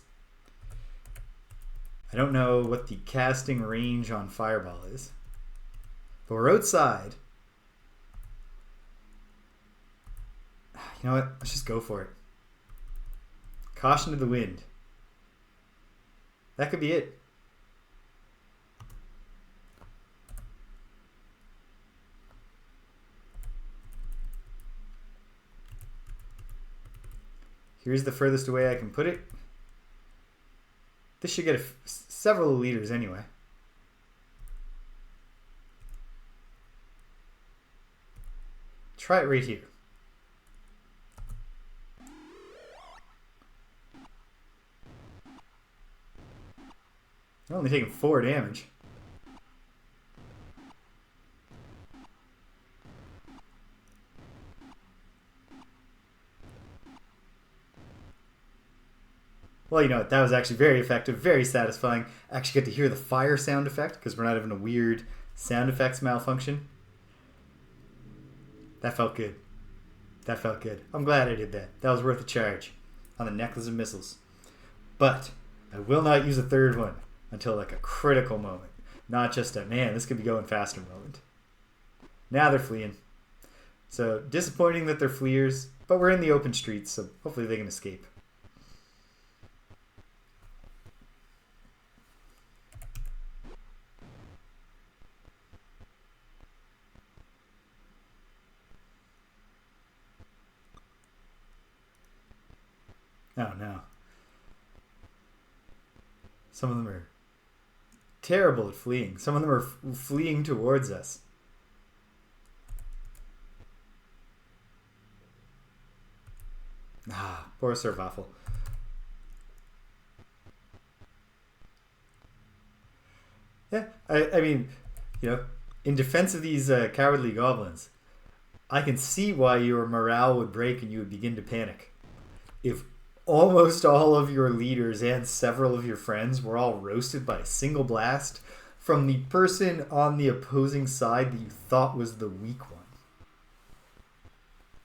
I don't know what the casting range on Fireball is. But we're outside. You know what? Let's just go for it. Caution to the wind. That could be it. Here's the furthest away I can put it. This should get several liters anyway. Try it right here. You're only taking 4 damage. Well, you know what? That was actually very effective, very satisfying. I actually get to hear the fire sound effect because we're not having a weird sound effects malfunction. That felt good. That felt good. I'm glad I did that. That was worth a charge on the necklace of missiles. But I will not use a third one until like a critical moment. Not just a, man, this could be going faster moment. Now they're fleeing. So disappointing that they're fleers, but we're in the open streets, so hopefully they can escape. Oh no. Some of them are terrible at fleeing. Some of them are fleeing towards us. Poor Sir Waffle. Yeah, I mean, you know, in defense of these cowardly goblins, I can see why your morale would break and you would begin to panic. If almost all of your leaders and several of your friends were all roasted by a single blast from the person on the opposing side that you thought was the weak one.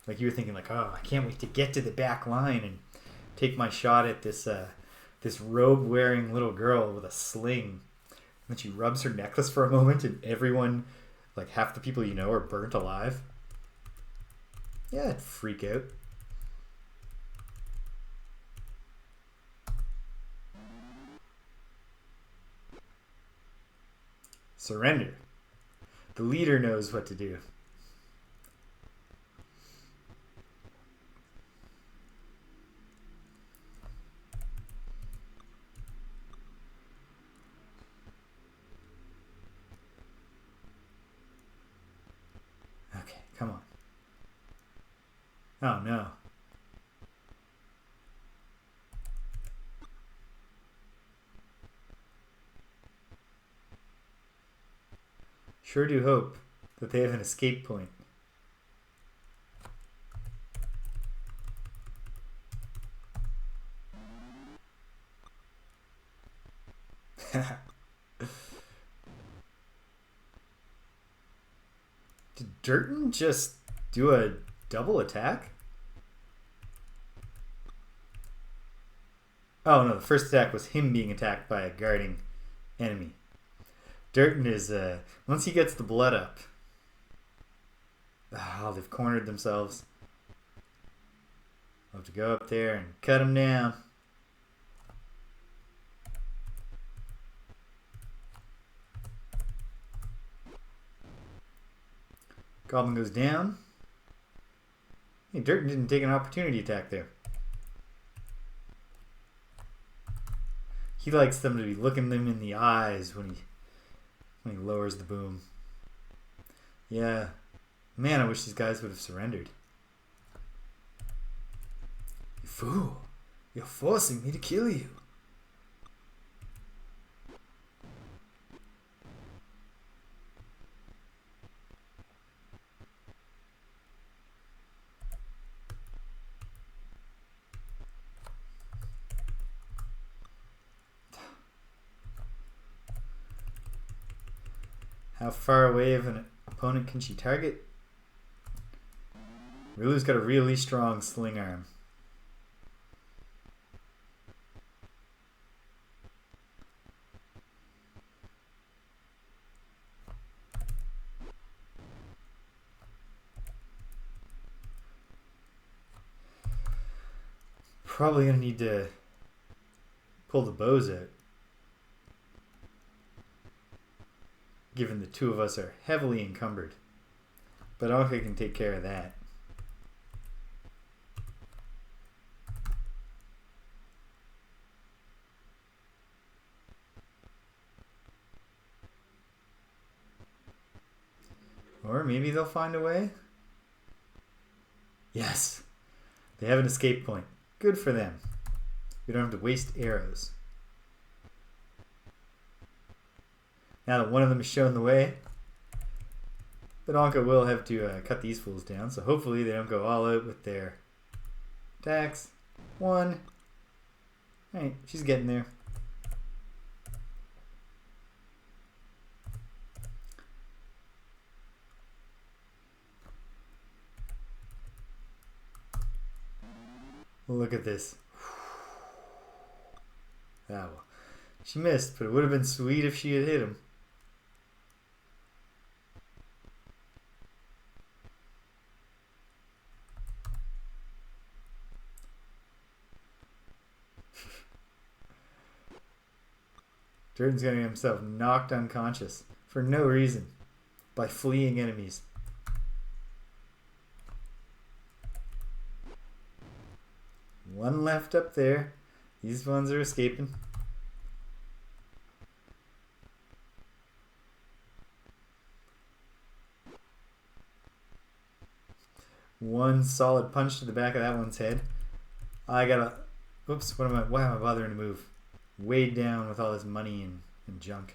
Like you were thinking like, oh, I can't wait to get to the back line and take my shot at this this robe-wearing little girl with a sling. And then she rubs her necklace for a moment and everyone, like half the people you know, are burnt alive. Yeah, I'd freak out. Surrender. The leader knows what to do. Okay, come on. Oh no. Sure do hope that they have an escape point. Dirten just do a double attack? Oh no, the first attack was him being attacked by a guarding enemy. Dirten is, once he gets the blood up, oh, they've cornered themselves. I'll have to go up there and cut him down. Goblin goes down. Hey, Dirten didn't take an opportunity attack there. He likes them to be looking them in the eyes when he lowers the boom. Yeah. Man, I wish these guys would have surrendered. You fool. You're forcing me to kill you. How far away of an opponent can she target? Rilu's got a really strong sling arm. Probably gonna need to pull the bows out, given the two of us are heavily encumbered. But Anka can take care of that. Or maybe they'll find a way. Yes! They have an escape point. Good for them. We don't have to waste arrows. Now that one of them has shown the way, but Anka will have to cut these fools down, so hopefully they don't go all out with their attacks. One. Alright, she's getting there. Look at this. Ah, well. She missed, but it would have been sweet if she had hit him. Dirten's getting himself knocked unconscious for no reason by fleeing enemies. One left up there. These ones are escaping. One solid punch to the back of that one's head. I gotta... Oops, why am I bothering to move? Weighed down with all this money and junk.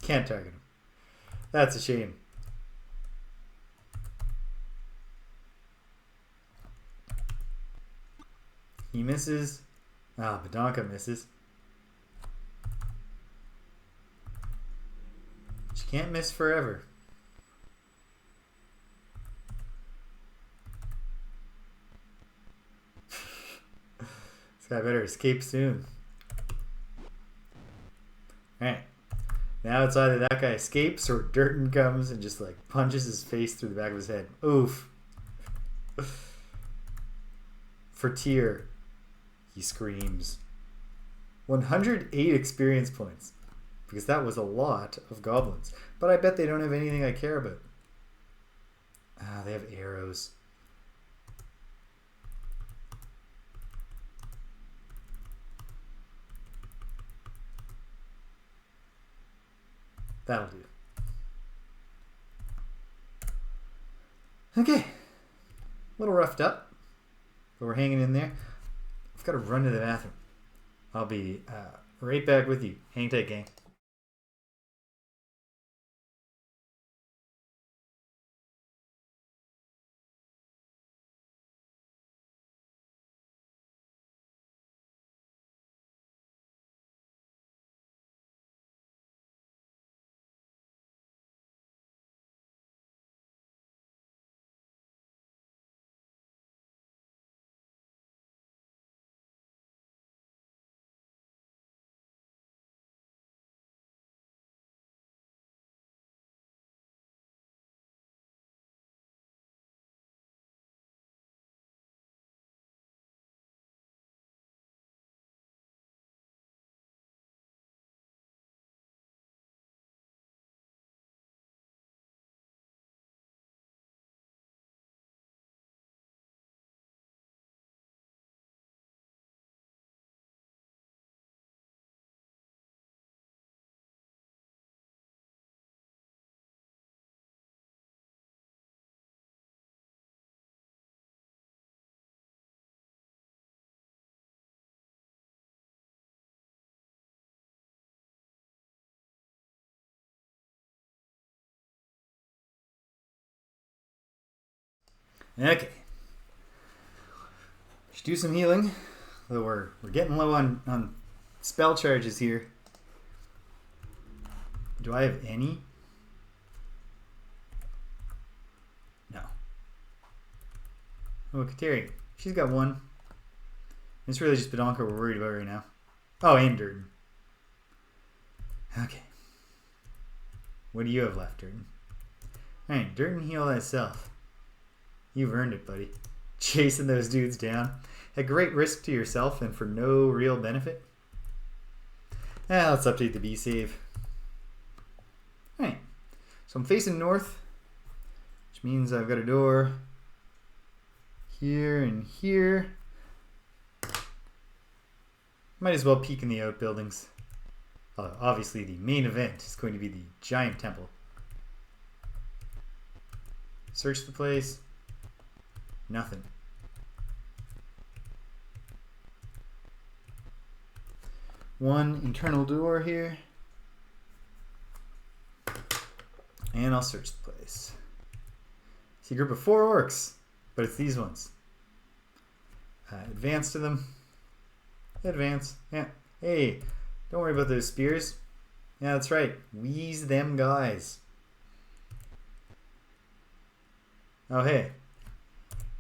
Can't target him. That's a shame. He misses. Ah, Badanka misses. She can't miss forever. This guy better escape soon. Alright. Now it's either that guy escapes or Dirten comes and just like punches his face through the back of his head. Oof. For Tyr, he screams. 108 experience points. Because that was a lot of goblins. But I bet they don't have anything I care about. Ah, they have arrows. That'll do. Okay. A little roughed up, but we're hanging in there. I've got to run to the bathroom. I'll be right back with you. Hang tight, gang. Okay. Should do some healing. Though we're getting low on spell charges here. Do I have any? No. Oh, Kateri. She's got one. It's really just Badonka we're worried about right now. Oh, and Dirten. Okay. What do you have left, Dirten? Alright, Dirten, heal thyself. You've earned it, buddy. Chasing those dudes down. At great risk to yourself and for no real benefit. Let's update the B save. Alright. So I'm facing north. Which means I've got a door here and here. Might as well peek in the outbuildings. Although obviously the main event is going to be the giant temple. Search the place. Nothing. One internal door here. And I'll search the place. See a group of 4 orcs, but it's these ones. Advance to them. Advance. Yeah. Hey, don't worry about those spears. Yeah, that's right. Wheeze them guys. Oh, hey.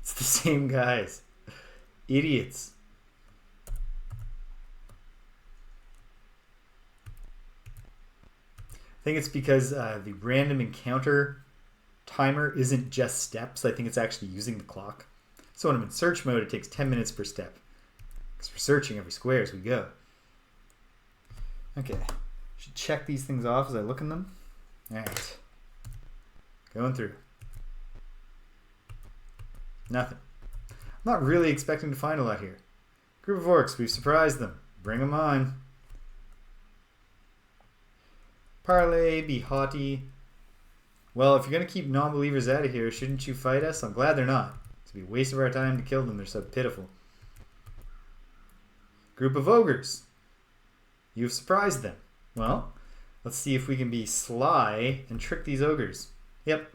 It's the same guys. Idiots. I think it's because the random encounter timer isn't just steps. I think it's actually using the clock. So when I'm in search mode, it takes 10 minutes per step. Because we're searching every square as we go. Okay. Should check these things off as I look in them. Alright. Going through. Nothing. I'm not really expecting to find a lot here. Group of orcs, we've surprised them. Bring them on. Parley, be haughty. Well, if you're going to keep non-believers out of here, shouldn't you fight us? I'm glad they're not. It's be a waste of our time to kill them. They're so pitiful. Group of ogres. You've surprised them. Well, let's see if we can be sly and trick these ogres. Yep.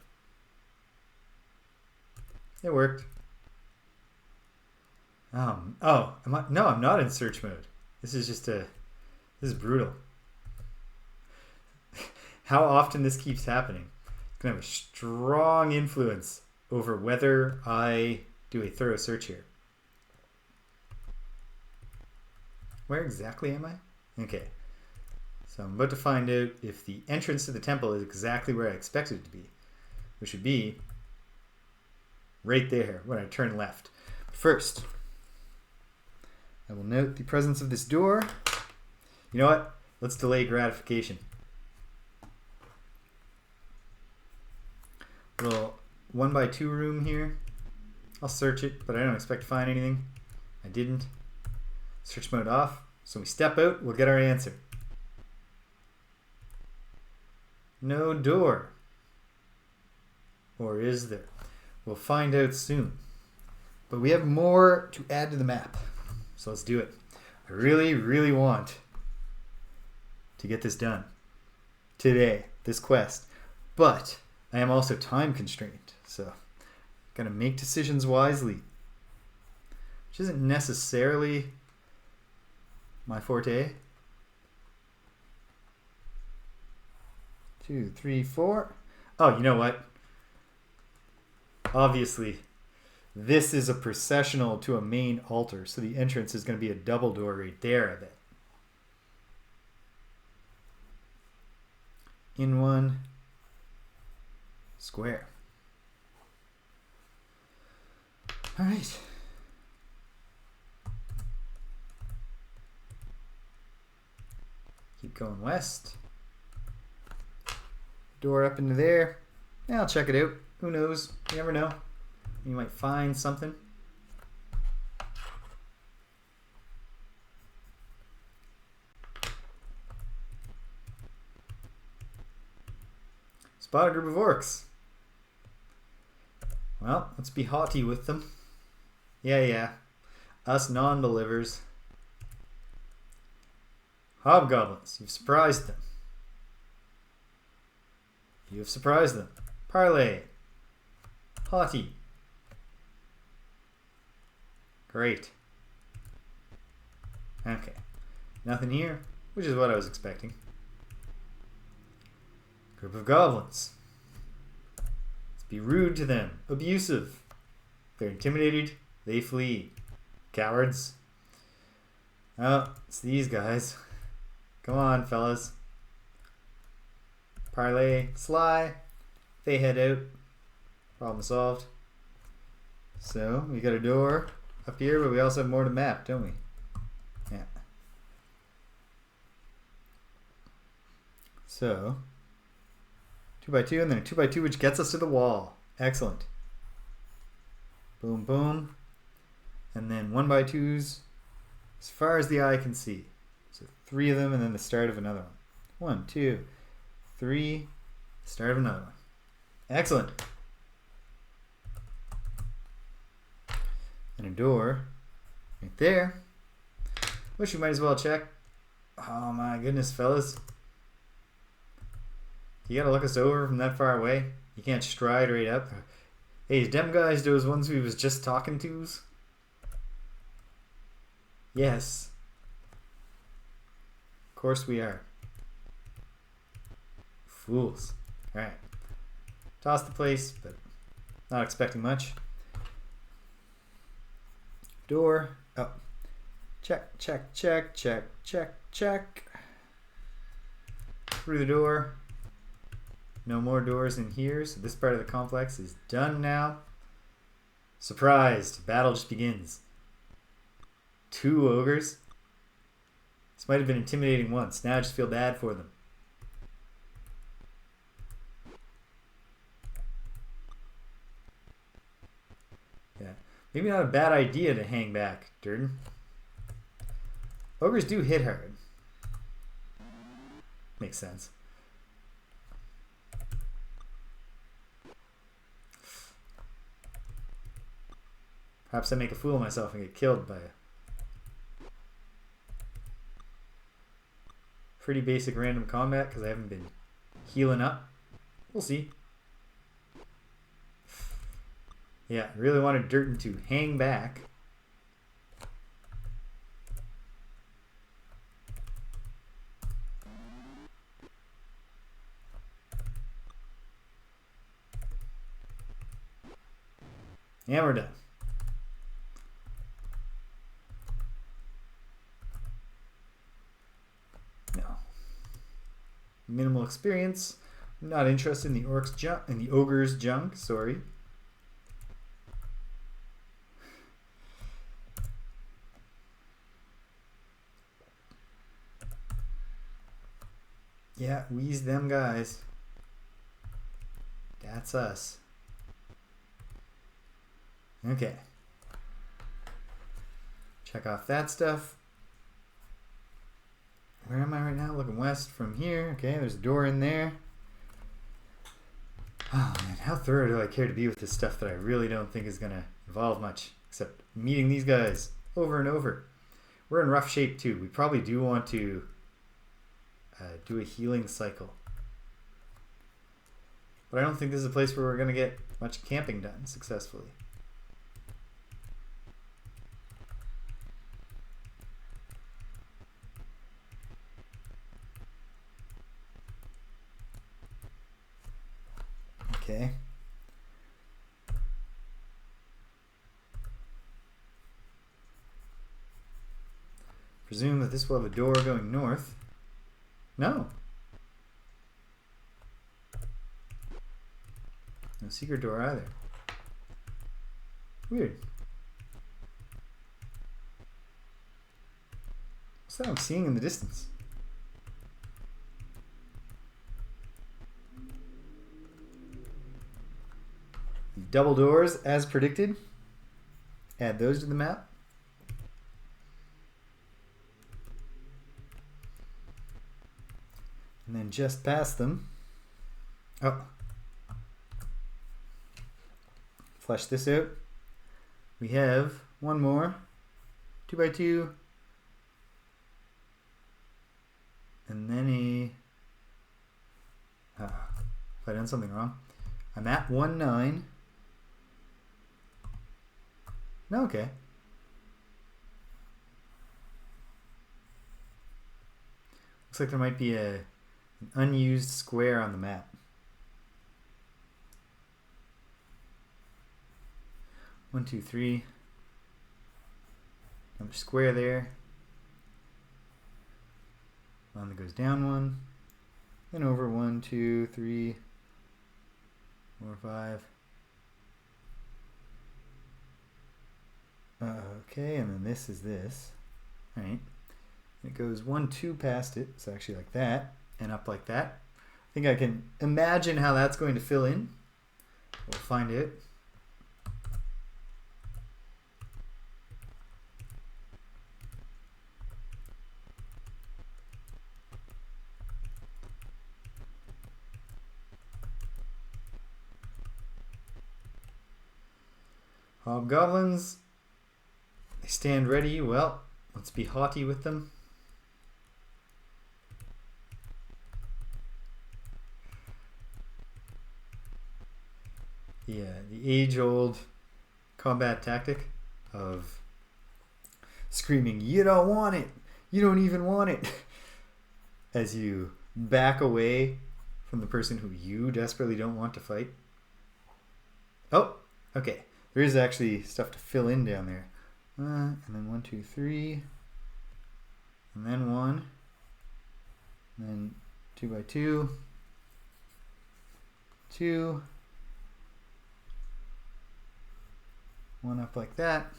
It worked. Oh, no, I'm not in search mode. This is brutal. How often this keeps happening. It's going to have a strong influence over whether I do a thorough search here. Where exactly am I? Okay. So I'm about to find out if the entrance to the temple is exactly where I expected it to be. Which would be right there when I turn left. First, I will note the presence of this door. You know what? Let's delay gratification. Little 1x2 room here. I'll search it, but I don't expect to find anything. I didn't. Search mode off. So we step out, we'll get our answer. No door. Or is there? We'll find out soon. But we have more to add to the map. So let's do it. I really, really want to get this done today, this quest. But I am also time constrained. So got to make decisions wisely. Which isn't necessarily my forte. 2, 3, 4. Oh, you know what? Obviously, this is a processional to a main altar, so the entrance is going to be a double door right there, I bet. In one square. All right. Keep going west. Door up into there. Yeah, I'll check it out. Who knows? You never know. You might find something. Spot a group of orcs. Well, let's be haughty with them. Yeah. Us non-believers. Hobgoblins, you've surprised them. You have surprised them. Parley. Haughty. Great. Okay. Nothing here, which is what I was expecting. Group of goblins. Let's be rude to them. Abusive. They're intimidated. They flee. Cowards. Oh, it's these guys. Come on, fellas. Parlay. Sly. They head out. Problem solved. So, we got a door up here, but we also have more to map, don't we? Yeah. So, 2x2, and then a 2x2, which gets us to the wall. Excellent. Boom, boom. And then 1x2s as far as the eye can see. So 3 of them, and then the start of another one. 1, 2, 3, start of another one. Excellent. And a door right there, which we might as well check. Oh my goodness, fellas. You gotta look us over from that far away. You can't stride right up. Hey, them guys those ones we was just talking to's? Yes. Of course we are. Fools. Alright. Toss the place, but not expecting much. Door. Oh. Check, check, check, check, check, check. Through the door. No more doors in here, so this part of the complex is done now. Surprised. Battle just begins. 2 ogres. This might have been intimidating once. Now I just feel bad for them. Yeah. Maybe not a bad idea to hang back, Dirten. Ogres do hit hard. Makes sense. Perhaps I make a fool of myself and get killed by a pretty basic random combat because I haven't been healing up. We'll see. Yeah, I really wanted Dirten to hang back. And we're done. No. Minimal experience. I'm not interested in the ogre's junk, sorry. Yeah, we's them guys. That's us. Okay. Check off that stuff. Where am I right now? Looking west from here. Okay, there's a door in there. Oh man, how thorough do I care to be with this stuff that I really don't think is going to involve much, except meeting these guys over and over. We're in rough shape too. We probably do want to do a healing cycle. But I don't think this is a place where we're going to get much camping done successfully. Okay. Presume that this will have a door going north. No. No secret door either. Weird. What's that I'm seeing in the distance? Double doors as predicted. Add those to the map. And then just past them. Oh. Flesh this out. We have one more. 2x2. And then a... have I done something wrong? I'm at 1-9. No, okay. Looks like there might be an unused square on the map. One, two, three. Another square there. One that goes down one. Then over 1, 2, 3, 4, 5. Okay, and then this is this. Alright. It goes 1, 2 past it. It's actually like that. And up like that. I think I can imagine how that's going to fill in. We'll find it. Hobgoblins, they stand ready. Well, let's be haughty with them. Yeah, the age-old combat tactic of screaming, "You don't want it! You don't even want it!" as you back away from the person who you desperately don't want to fight. Oh, okay. There is actually stuff to fill in down there. And then 1, 2, 3. And then 1. And then 2 by 2. 2. 1 up like that.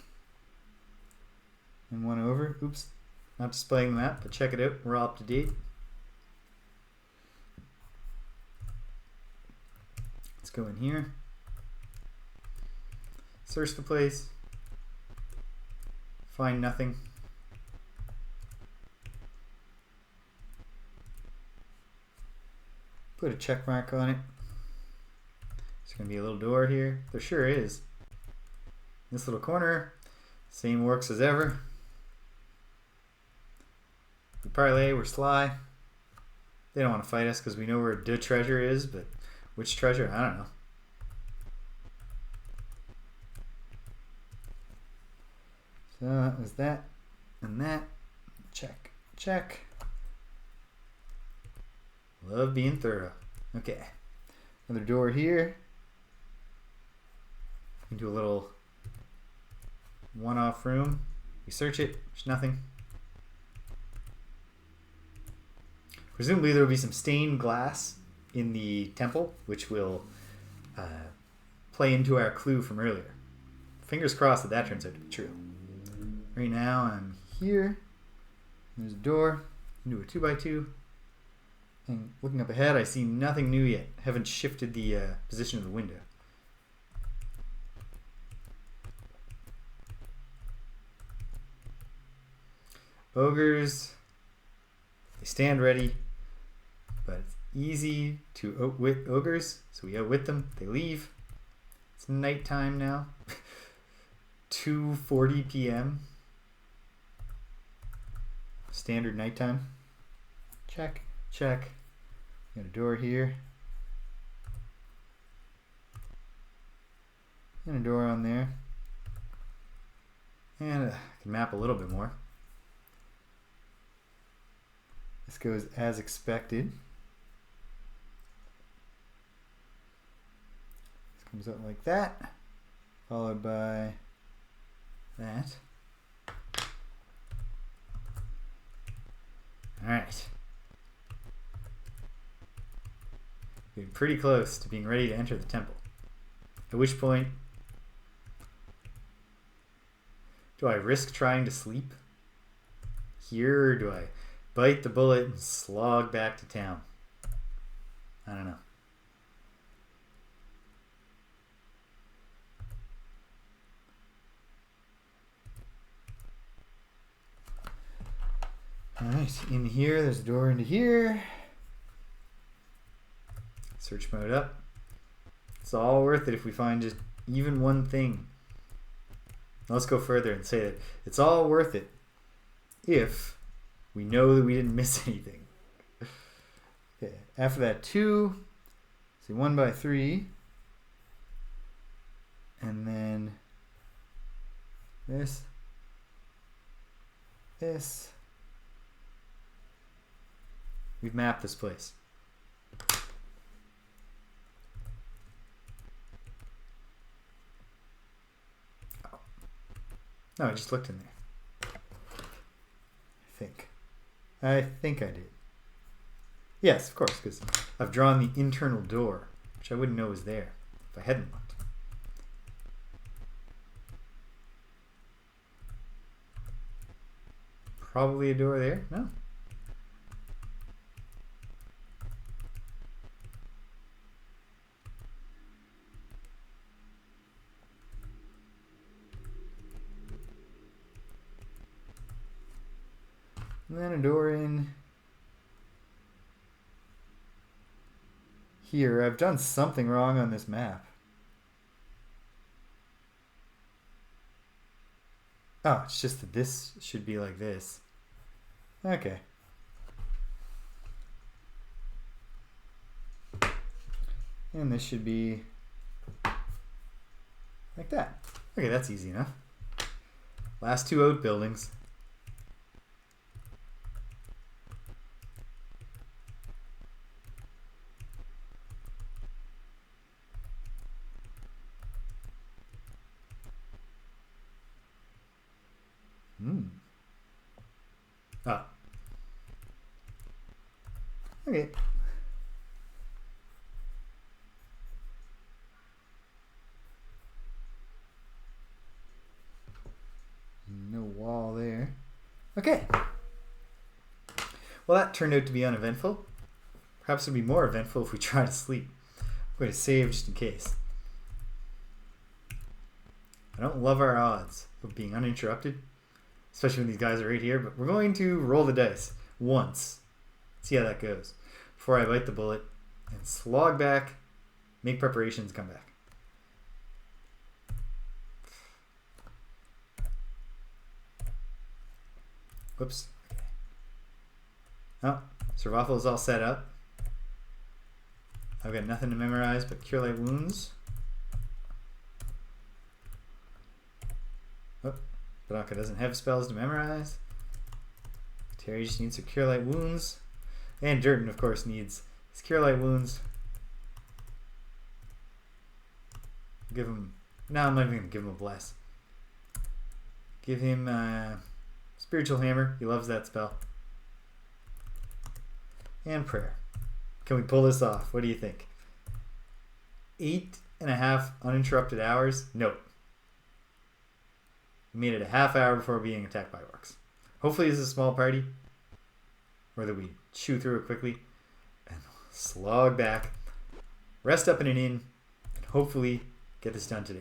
And 1 over. Oops. Not displaying the map, but check it out. We're all up to date. Let's go in here. Search the place. Find nothing. Put a check mark on it. There's going to be a little door here. There sure is. This little corner, same works as ever. We parlay, we're sly. They don't want to fight us because we know where the treasure is, but which treasure? I don't know. So that was that and that. Check, check. Love being thorough. Okay. Another door here. We can do a little one-off room. We search it. There's nothing. Presumably there will be some stained glass in the temple, which will play into our clue from earlier. Fingers crossed that turns out to be true. Right now I'm here. There's a door into a 2 by 2. And looking up ahead, I see nothing new yet. Haven't shifted the position of the window. Ogres, they stand ready, but it's easy to outwit ogres, so we outwit them. They leave. It's nighttime now. 2:40 p.m. Standard nighttime. Check, check. Got a door here. And a door on there. And I can map a little bit more. This goes as expected. This comes out like that, followed by that. Alright. Getting pretty close to being ready to enter the temple. At which point, do I risk trying to sleep here, or do I bite the bullet and slog back to town? I don't know. Alright, in here, there's a door into here. Search mode up. It's all worth it if we find just even one thing. Let's go further and say that it's all worth it if we know that we didn't miss anything. Okay, after that 2, see 1 by 3, and then this, We've mapped this place. Oh. No, I just looked in there. I think I did. Yes, of course, because I've drawn the internal door, which I wouldn't know was there if I hadn't looked. Probably a door there. No. And then a door in here. I've done something wrong on this map. Oh, it's just that this should be like this. Okay. And this should be like that. Okay, that's easy enough. Last two outbuildings. Ah. Okay. No wall there. Okay. Well, that turned out to be uneventful. Perhaps it would be more eventful if we try to sleep. I'm going to save just in case. I don't love our odds of being uninterrupted, especially when these guys are right here, but we're going to roll the dice once. See how that goes. Before I bite the bullet and slog back, make preparations, come back. Whoops. Oh, Sir Waffle is all set up. I've got nothing to memorize but Cure Light Wounds. Oh, Badaka doesn't have spells to memorize. Terry just needs to Cure Light Wounds. And Dirten, of course, needs his Cure Light Wounds. Give him... No, I'm not even going to give him a Bless. Give him Spiritual Hammer. He loves that spell. And Prayer. Can we pull this off? What do you think? 8.5 uninterrupted hours? Nope. We made it a half hour before being attacked by orcs. Hopefully this is a small party, or that we chew through it quickly and slog back, rest up in an inn, and hopefully get this done today.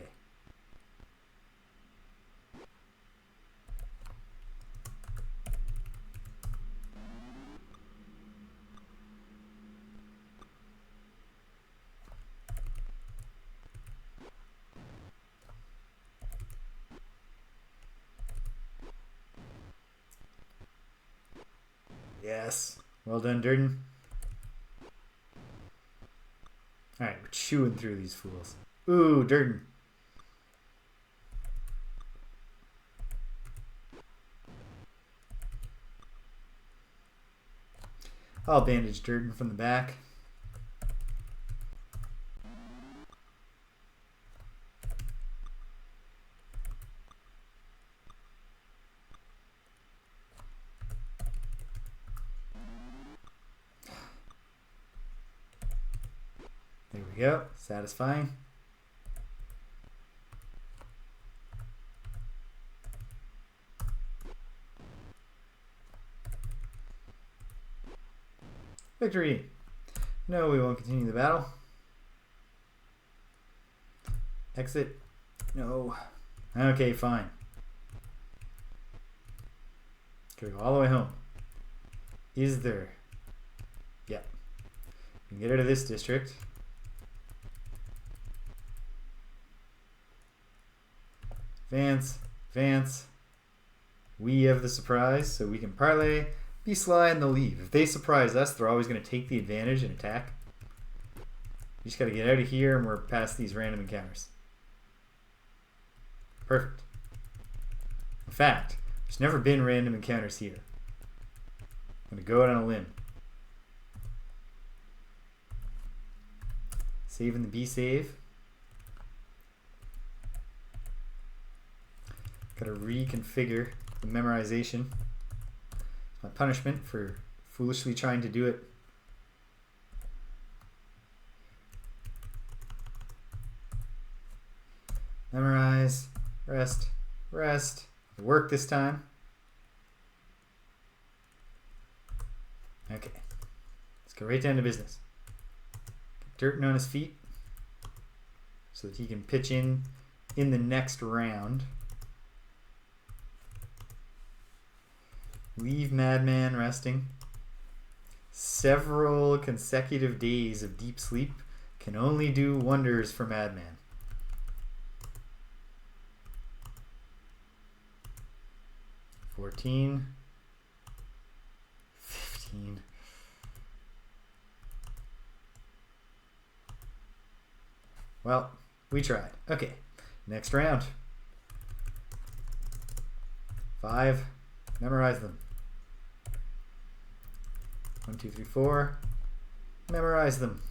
Yes. Well done, Dirten. Alright, we're chewing through these fools. Ooh, Dirten. I'll bandage Dirten from the back. There we go. Satisfying. Victory! No, we won't continue the battle. Exit. No. Okay, fine. Gotta go all the way home. Is there? Yep. We can get out of this district. Advance, advance. We have the surprise, so we can parlay, be sly, and they'll leave. If they surprise us, they're always going to take the advantage and attack. We just got to get out of here, and we're past these random encounters. Perfect. In fact, there's never been random encounters here. I'm going to go out on a limb. Saving the B save. Gotta reconfigure the memorization. My punishment for foolishly trying to do it. Memorize, rest, rest. Work this time. Okay. Let's go right down to business. Get Dirten on his feet so that he can pitch in the next round. Leave Madman resting. Several consecutive days of deep sleep can only do wonders for Madman. $14, $15. Well, we tried. Okay, next round. 5. Memorize them. 1, 2, 3, 4. Memorize them.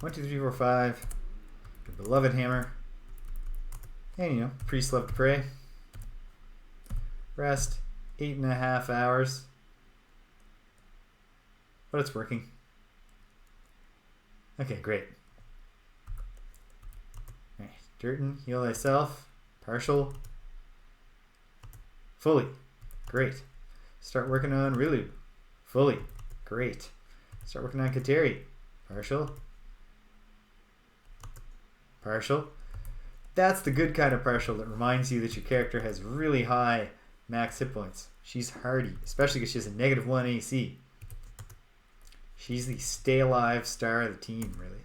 1, 2, 3, 4, 5. Your beloved hammer. And, you know, priests love to pray. Rest 8.5 hours. But it's working. Okay, great. All right, Dirten, heal thyself. Partial. Fully. Great. Start working on Rilu. Fully. Great. Start working on Kateri. Partial. Partial. That's the good kind of partial that reminds you that your character has really high max hit points. She's hardy, especially because she has a -1 AC. She's the stay alive star of the team, really.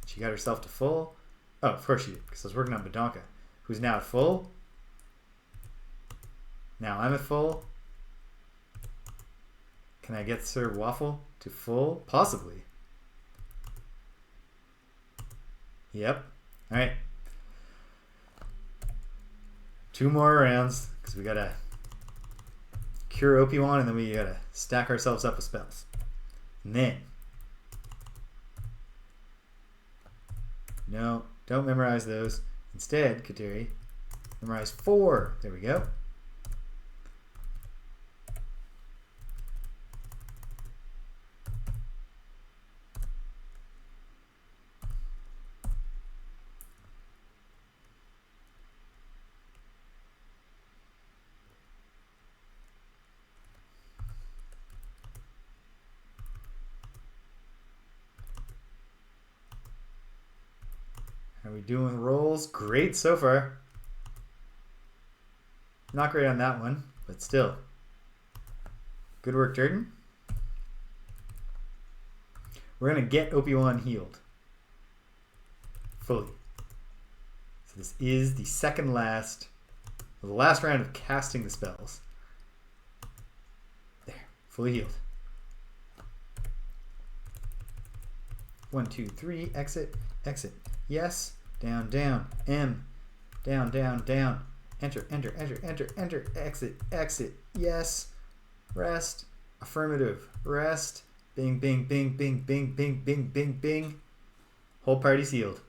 She got herself to full. Oh, of course she did, because I was working on Badonka, who's now at full. Now I'm at full. Can I get Sir Waffle to full? Possibly. Yep. All right. 2 more rounds, because we gotta cure Opiwan, and then we gotta stack ourselves up with spells. And then, no, don't memorize those. Instead, Kateri, memorize 4. There we go. How are we doing with rolls? Great so far. Not great on that one, but still. Good work, Dirten. We're going to get Opiwan healed. Fully. So this is the the last round of casting the spells. There, fully healed. 1, 2, 3, exit, exit. Yes, down, down, M, down, down, down. Enter, enter, enter, enter, enter, exit, exit. Yes, rest, affirmative, rest. Bing, bing, bing, bing, bing, bing, bing, bing, bing. Whole party's healed.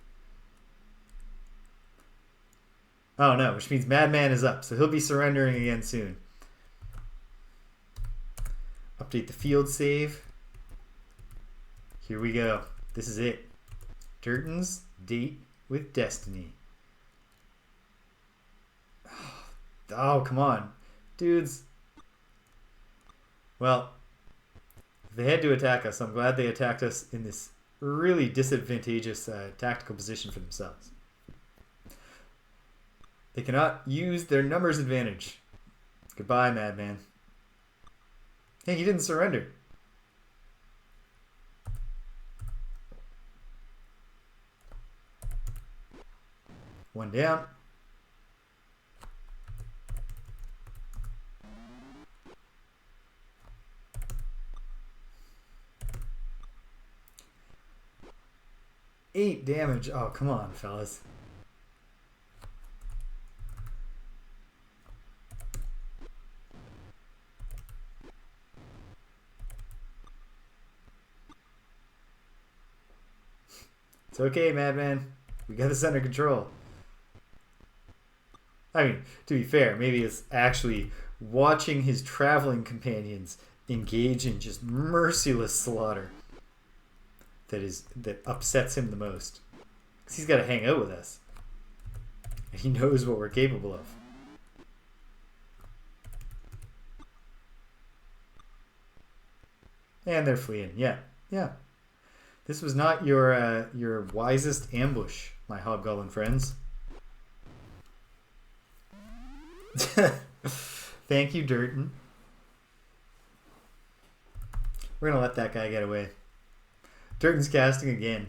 Oh no, which means Madman is up, so he'll be surrendering again soon. Update the field save. Here we go. This is it. Dirten's date with destiny. Oh, come on. Dudes. Well, they had to attack us. I'm glad they attacked us in this really disadvantageous tactical position for themselves. They cannot use their numbers advantage. Goodbye, Madman. Hey, he didn't surrender. One down. Eight damage. Oh, come on, fellas. It's okay, madman. We got this under control. I mean, to be fair, maybe it's actually watching his traveling companions engage in just merciless slaughter that upsets him the most. Because he's got to hang out with us. And he knows what we're capable of. And they're fleeing. Yeah. This was not your wisest ambush, my hobgoblin friends. Thank you, Dirten. We're going to let that guy get away. Dirten's casting again.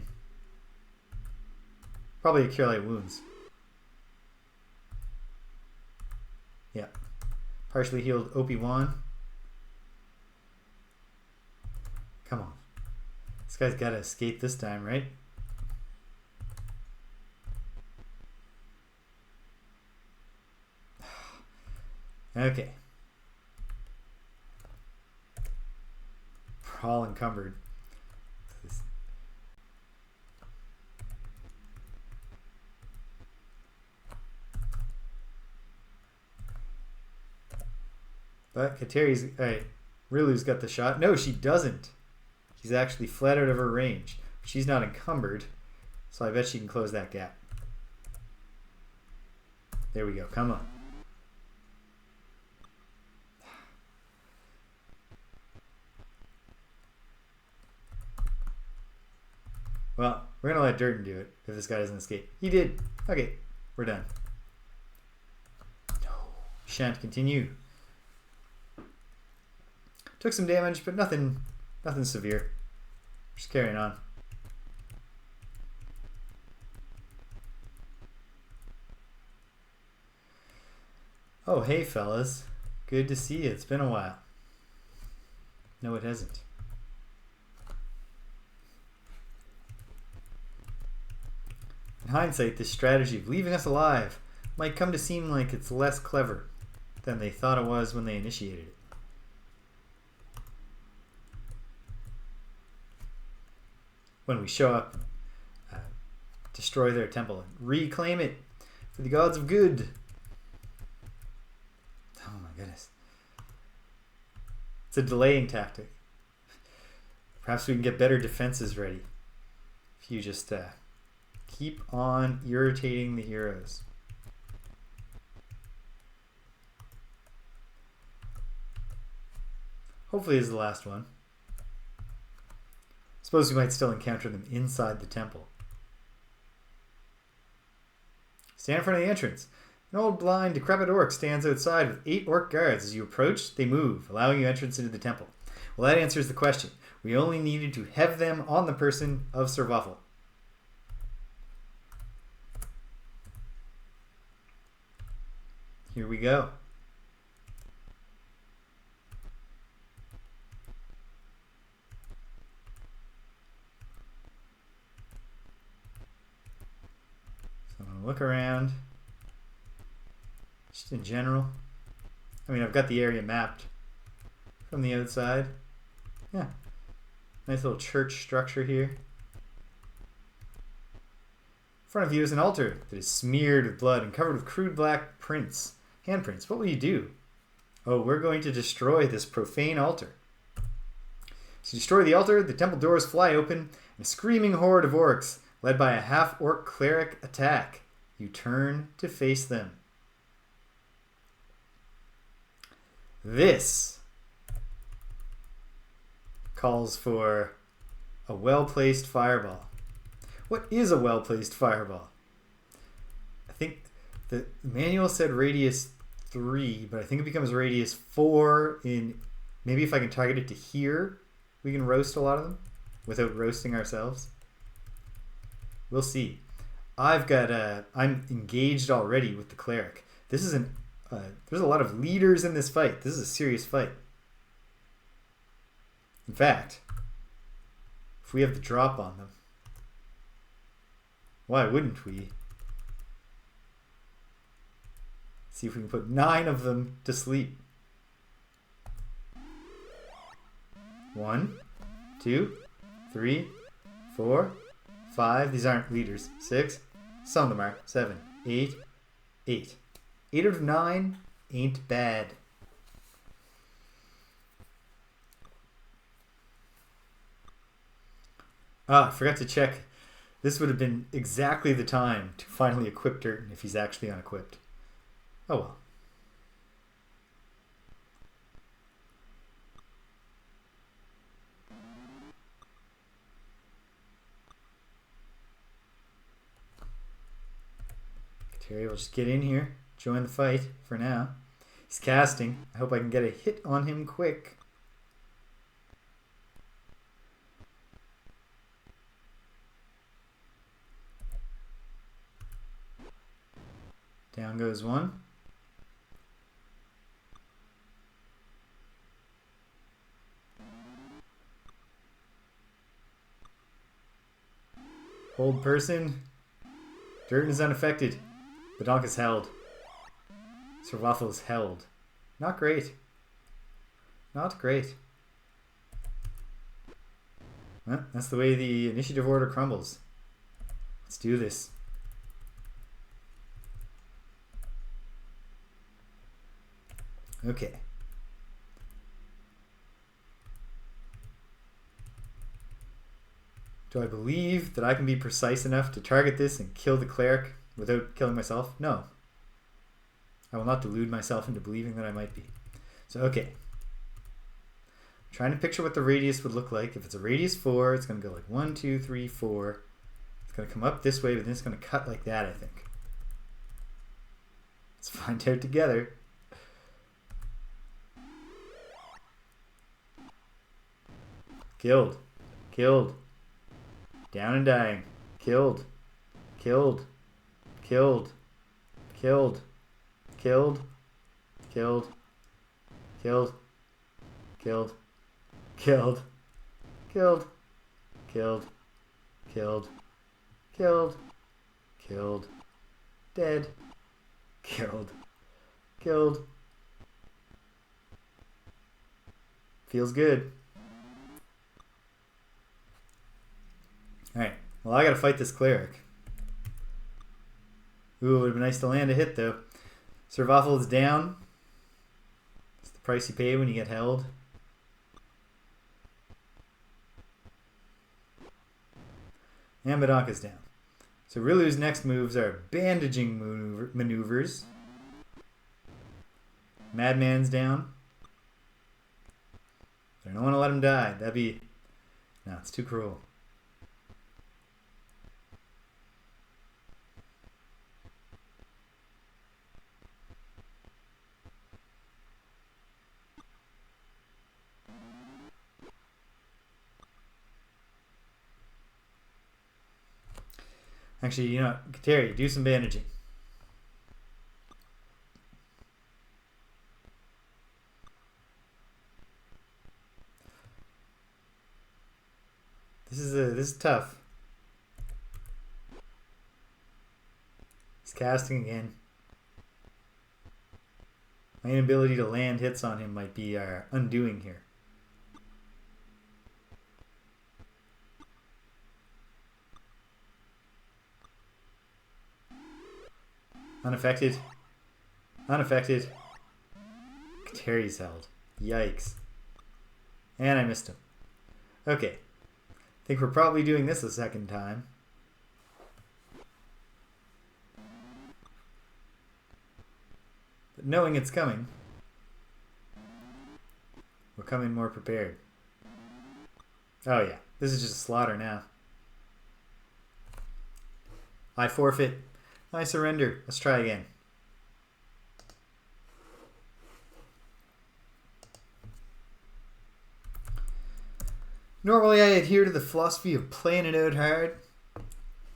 Probably a Cure Light Wounds. Yeah. Partially healed OP1. Come on. This guy's got to escape this time, right? Okay. We're all encumbered. But Kateri's... Alright. Rilu's got the shot. No, she doesn't. She's actually fled out of her range. She's not encumbered. So I bet she can close that gap. There we go. Come on. Well, we're going to let Dirten do it if this guy doesn't escape. He did. Okay, we're done. No, shan't continue. Took some damage, but nothing severe. Just carrying on. Oh, hey, fellas. Good to see you. It's been a while. No, it hasn't. In hindsight, this strategy of leaving us alive might come to seem like it's less clever than they thought it was when they initiated it. When we show up, destroy their temple, and reclaim it for the gods of good. Oh my goodness. It's a delaying tactic. Perhaps we can get better defenses ready if you just keep on irritating the heroes. Hopefully this is the last one. Suppose we might still encounter them inside the temple. Stand in front of the entrance. An old, blind, decrepit orc stands outside with 8 orc guards. As you approach, they move, allowing you entrance into the temple. Well, that answers the question. We only needed to have them on the person of Sir Waffle. Here we go. So I'm going to look around. Just in general. I mean, I've got the area mapped from the outside. Yeah. Nice little church structure here. In front of you is an altar that is smeared with blood and covered with crude black prints. Handprints. What will you do? Oh, we're going to destroy this profane altar. So you destroy the altar, the temple doors fly open, and a screaming horde of orcs, led by a half-orc cleric, attack. You turn to face them. This calls for a well-placed fireball. What is a well-placed fireball? I think the manual said radius 3, but I think it becomes radius 4 in... Maybe if I can target it to here, we can roast a lot of them without roasting ourselves. We'll see. I'm engaged already with the cleric. This is there's a lot of leaders in this fight. This is a serious fight. In fact, if we have the drop on them, why wouldn't we? See if we can put 9 of them to sleep. 1, 2, 3, 4, 5. These aren't leaders. 6. Some of them are. 7. 8. 8. 8 out of 9 ain't bad. I forgot to check. This would have been exactly the time to finally equip Dirten if he's actually unequipped. Oh well. Terry will just get in here, join the fight for now. He's casting. I hope I can get a hit on him quick. Down goes one. Hold person. Dirten is unaffected. The donk is held. Sir Waffle is held. Not great. Not great. Well, that's the way the initiative order crumbles. Let's do this. Okay. Do I believe that I can be precise enough to target this and kill the cleric without killing myself? No. I will not delude myself into believing that I might be. So, okay. I'm trying to picture what the radius would look like. If it's a radius 4, it's going to go like 1, 2, 3, 4. It's going to come up this way, but then it's going to cut like that, I think. Let's find out together. Killed. Killed. Down and dying. Killed. Killed. Killed. Killed. Killed. Killed. Killed. Killed. Killed. Killed. Killed. Killed. Killed. Killed. Dead. Killed. Killed. Feels good. Alright, well I gotta fight this cleric. Ooh, it would have been nice to land a hit though. Sir Waffle is down. It's the price you pay when you get held. And Badonk is down. So Rilu's next moves are bandaging maneuvers. Madman's down. I don't want to let him die. That'd be... No, it's too cruel. Actually, you know, Terry, do some bandaging. This is tough. He's casting again. My inability to land hits on him might be our undoing here. Unaffected. Unaffected. Terry's held. Yikes. And I missed him. Okay. I think we're probably doing this a second time. But knowing it's coming, we're coming more prepared. Oh yeah. This is just a slaughter now. I forfeit. I surrender. Let's try again. Normally I adhere to the philosophy of playing it out hard,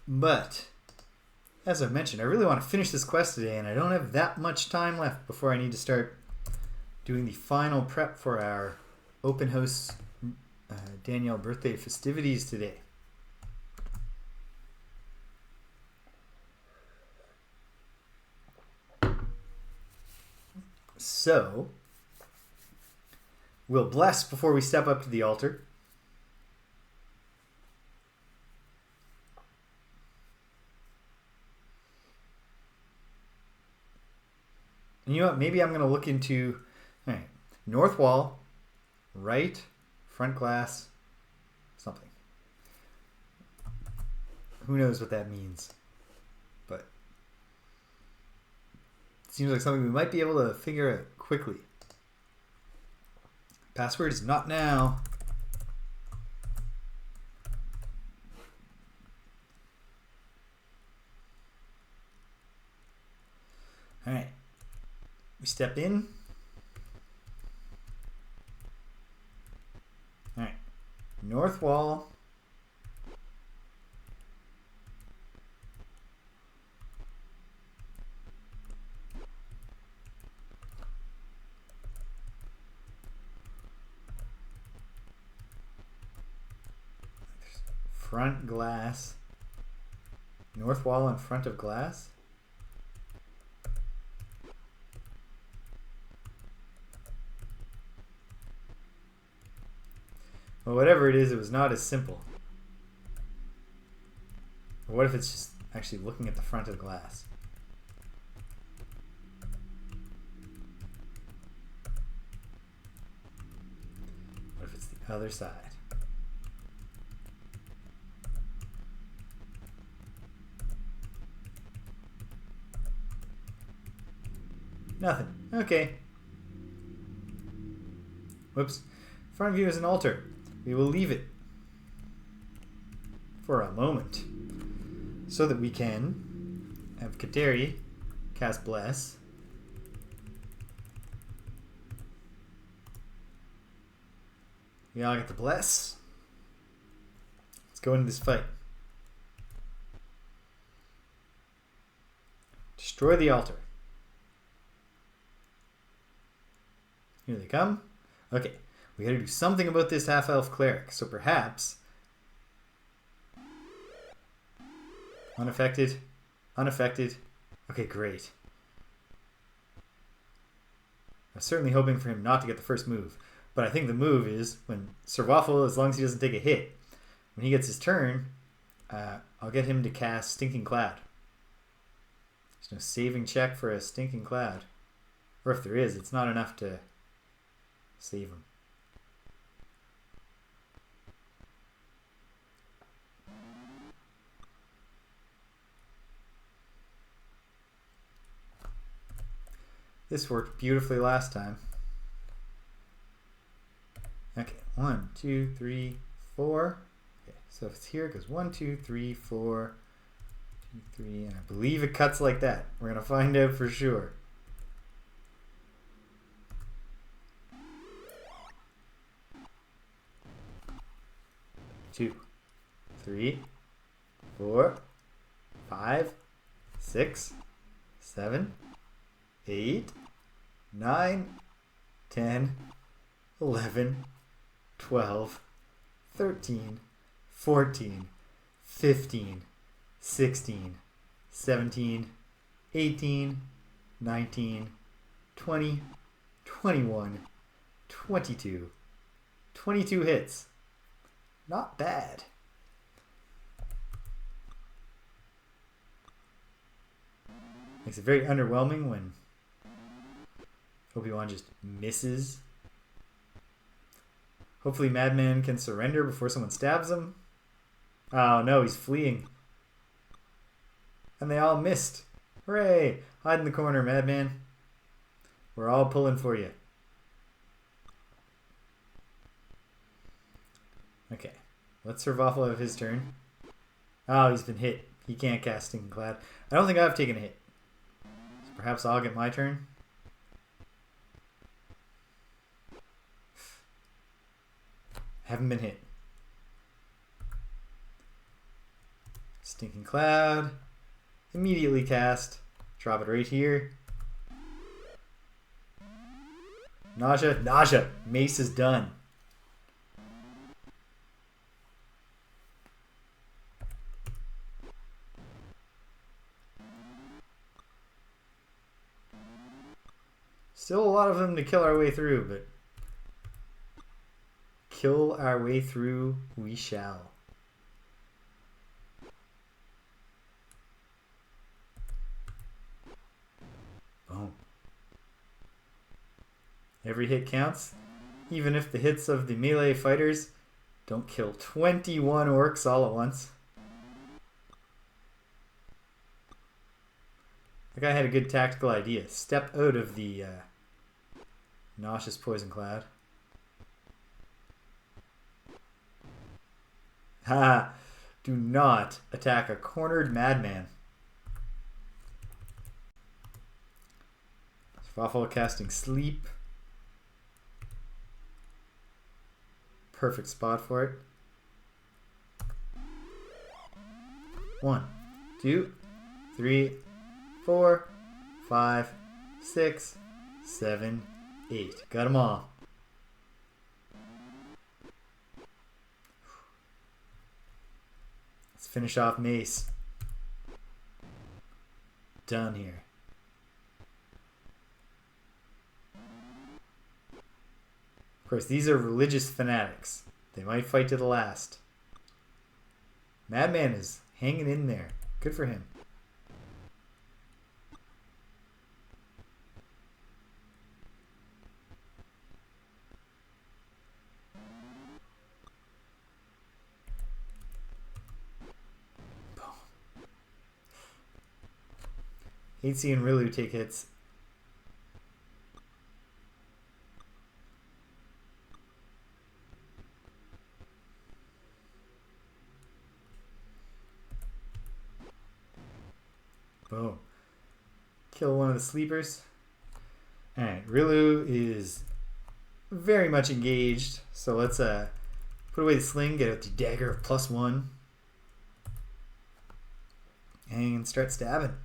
but as I mentioned, I really want to finish this quest today and I don't have that much time left before I need to start doing the final prep for our open house Danielle birthday festivities today. So, we'll bless before we step up to the altar. And you know what? Maybe I'm going to look into, all right, north wall, right, front glass, something. Who knows what that means? But it seems like something we might be able to figure out quickly. Password is not now. All right. We step in. All right. North wall. Front glass. North wall in front of glass. Well, whatever it is, it was not as simple. Or what if it's just actually looking at the front of the glass? What if it's the other side? Nothing. Okay. Whoops. Front view is an altar. We will leave it for a moment so that we can have Kateri cast Bless. We all get the Bless. Let's go into this fight. Destroy the altar. Here they come. Okay, we gotta do something about this half-elf cleric. So perhaps... Unaffected. Unaffected. Okay, great. I was certainly hoping for him not to get the first move. But I think the move is when Sir Waffle, as long as he doesn't take a hit, when he gets his turn, I'll get him to cast Stinking Cloud. There's no saving check for a Stinking Cloud. Or if there is, it's not enough to save him. This worked beautifully last time. Okay, 1, 2, 3, 4. Okay, so if it's here, it goes 1, 2, 3, 4, 2, 3, and I believe it cuts like that. We're gonna find out for sure. Two, 3, 4, 5, 6, 7, 8, 9, 10, 11, 12, 13, 14, 15, 16, 17, 18, 19, 20, 21, 22. 22 hits. Not bad. Makes it very underwhelming when Obi-Wan just misses. Hopefully Madman can surrender before someone stabs him. Oh no, he's fleeing. And they all missed. Hooray! Hide in the corner, Madman. We're all pulling for you. Okay. Let's Sir Waffle have his turn. Oh, he's been hit. He can't cast Stinking Cloud. I don't think I've taken a hit. So perhaps I'll get my turn. Haven't been hit. Stinking Cloud. Immediately cast. Drop it right here. Nausea. Nausea. Mace is done. Still a lot of them to kill our way through, but kill our way through we shall. Boom. Every hit counts, even if the hits of the melee fighters don't kill 21 orcs all at once. That guy had a good tactical idea. Step out of the nauseous poison cloud. Ha! Do not attack a cornered madman. Sir Waffle casting sleep. Perfect spot for it. 1, 2, 3, 4, 5, 6, 7, 8. Got them all. Let's finish off Mace. Done here. Of course, these are religious fanatics. They might fight to the last. Madman is hanging in there. Good for him. Hate seeing Rilu take hits. Boom. Kill one of the sleepers. Alright, Rilu is very much engaged. So let's put away the sling, get out the dagger of +1. And start stabbing.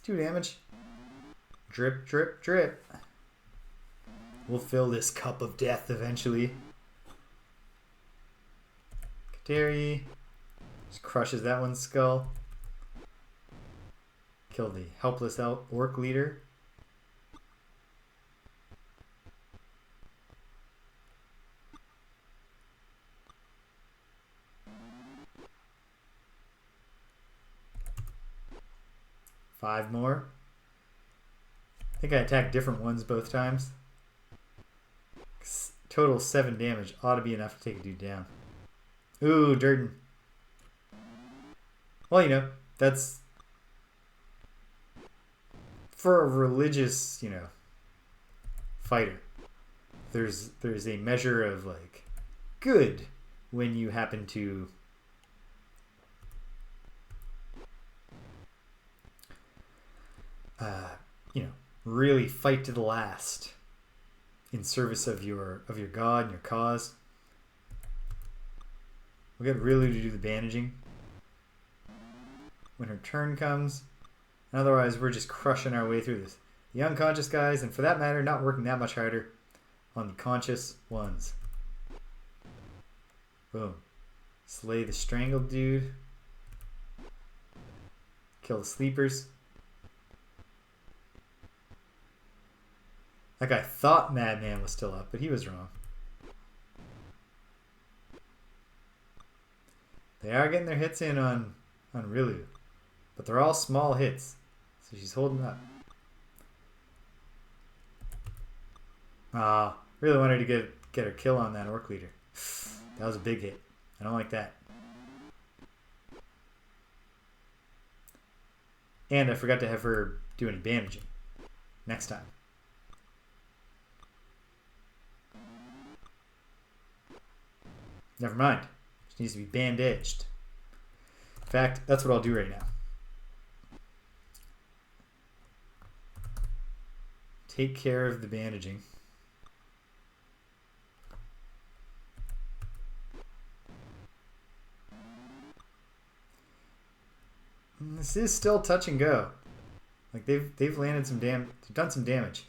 2 damage. Drip, drip, drip. We'll fill this cup of death eventually. Kateri just crushes that one's skull. Kill the helpless orc leader. Five more. I think I attacked different ones both times. Total 7 damage ought to be enough to take a dude down. Ooh, Dirten. Well, you know, that's for a religious, you know, fighter. There's a measure of like good when you happen to you know, really fight to the last in service of your god and your cause. We'll get Rilu to do the bandaging when her turn comes. And otherwise, we're just crushing our way through this. The unconscious guys, and for that matter, not working that much harder on the conscious ones. Boom. Slay the strangled dude. Kill the sleepers. That guy thought Madman was still up, but he was wrong. They are getting their hits in on Rilu, but they're all small hits, so she's holding up. Really wanted to get her kill on that orc leader. That was a big hit. I don't like that. And I forgot to have her do any bandaging next time. Never mind. She needs to be bandaged. In fact, that's what I'll do right now. Take care of the bandaging. And this is still touch and go. Like they've landed some done some damage.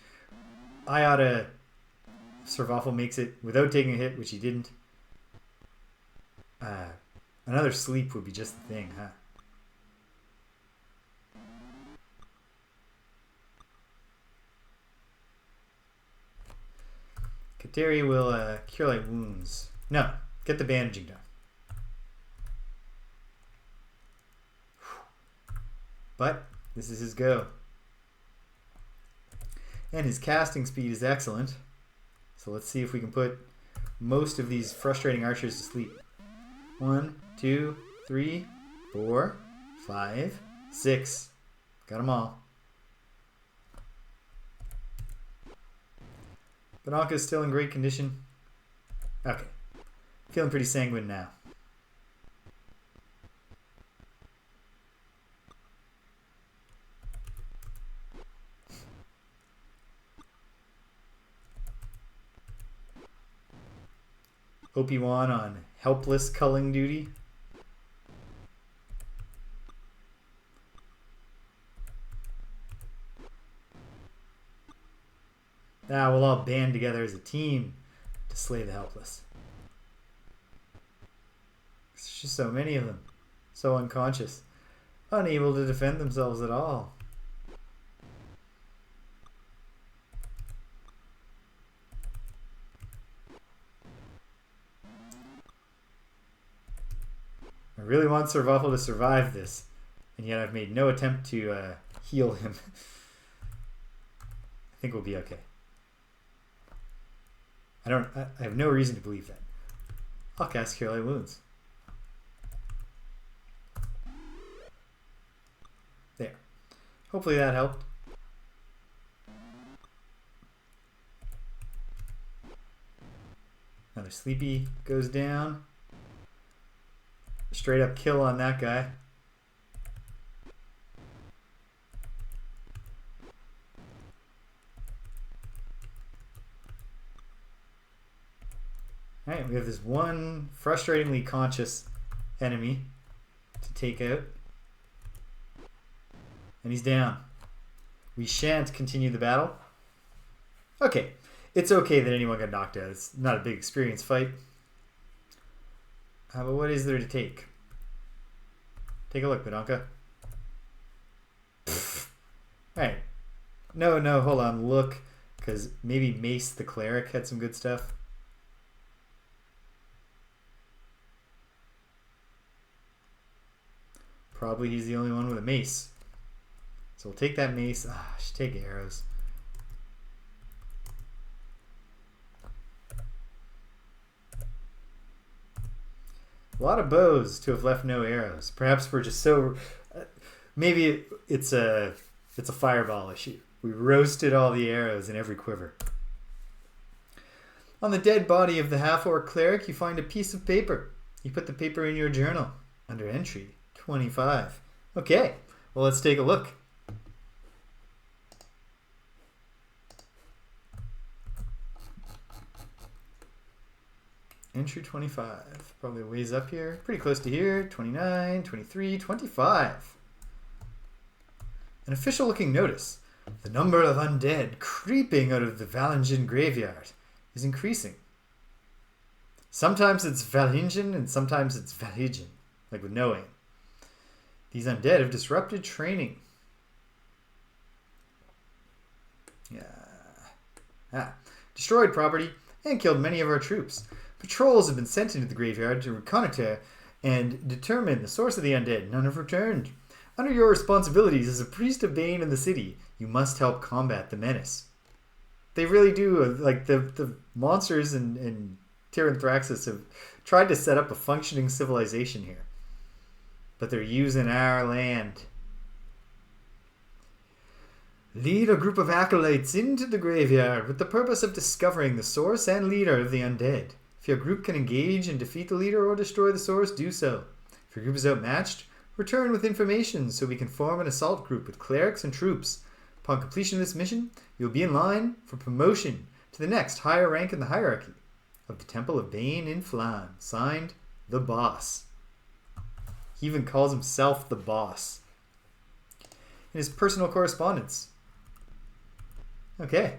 I oughta. Sir Waffle makes it without taking a hit, which he didn't. Another sleep would be just the thing, huh? Kateri will cure light wounds. No, get the bandaging done. But this is his go. And his casting speed is excellent. So let's see if we can put most of these frustrating archers to sleep. 1, 2, 3, 4, 5, 6. Got them all. Bananka's still in great condition. Okay. Feeling pretty sanguine now. Obi-Wan on helpless culling duty. Now we'll all band together as a team to slay the helpless. There's just so many of them. So unconscious. Unable to defend themselves at all. I really want Sir Waffle to survive this, and yet I've made no attempt to heal him. I think we'll be okay. I have no reason to believe that. I'll cast Cure Light Wounds. There. Hopefully that helped. Another Sleepy goes down. Straight up kill on that guy. Alright, we have this one frustratingly conscious enemy to take out. And he's down. We shan't continue the battle. Okay, it's okay that anyone got knocked out. It's not a big experience fight. But what is there to take? Take a look, Bananka. Alright. No, hold on. Look, because maybe Mace the Cleric had some good stuff. Probably he's the only one with a mace. So we'll take that mace. I should take arrows. A lot of bows to have left no arrows. Perhaps we're just so... maybe it's a fireball issue. We roasted all the arrows in every quiver. On the dead body of the half-orc cleric, you find a piece of paper. You put the paper in your journal under entry 25. Okay, well, let's take a look. Entry 25. Probably a ways up here. Pretty close to here. 29, 23, 25. An official looking notice. The number of undead creeping out of the Valingen graveyard is increasing. Sometimes it's Valingen and sometimes it's Valingen, like with no aim. These undead have disrupted training. Destroyed property and killed many of our troops. Patrols have been sent into the graveyard to reconnoiter and determine the source of the undead. None have returned. Under your responsibilities as a priest of Bane in the city, you must help combat the menace. They really do. Like the monsters in Ataraxia have tried to set up a functioning civilization here. But they're using our land. Lead a group of acolytes into the graveyard with the purpose of discovering the source and leader of the undead. If your group can engage and defeat the leader or destroy the source, do so. If your group is outmatched, return with information so we can form an assault group with clerics and troops. Upon completion of this mission, you'll be in line for promotion to the next higher rank in the hierarchy of the Temple of Bane in Flan. Signed, the boss. He even calls himself the boss. In his personal correspondence. Okay.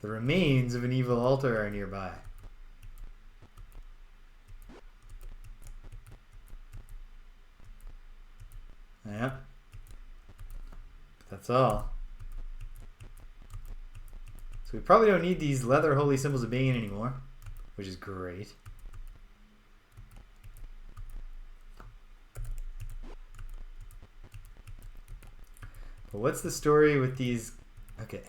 The remains of an evil altar are nearby. Yeah. That's all. So we probably don't need these leather holy symbols of Bane anymore, which is great. But what's the story with these? Okay.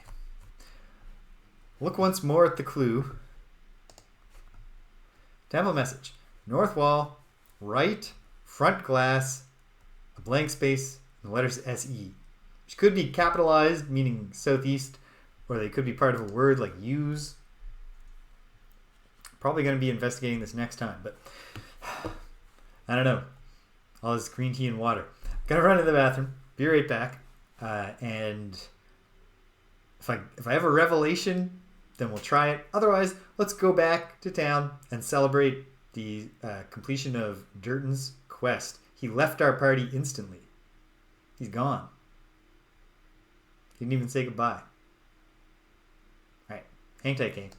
Look once more at the clue. Temple message. North wall, right, front glass, a blank space, and the letters SE. Which could be capitalized, meaning southeast, or they could be part of a word like use. Probably going to be investigating this next time, but I don't know. All this green tea and water. Gonna run to the bathroom. Be right back. And if I have a revelation, then we'll try it. Otherwise, let's go back to town and celebrate the completion of Dirten's quest. He left our party instantly. He's gone. He didn't even say goodbye. Alright, hang tight, gang.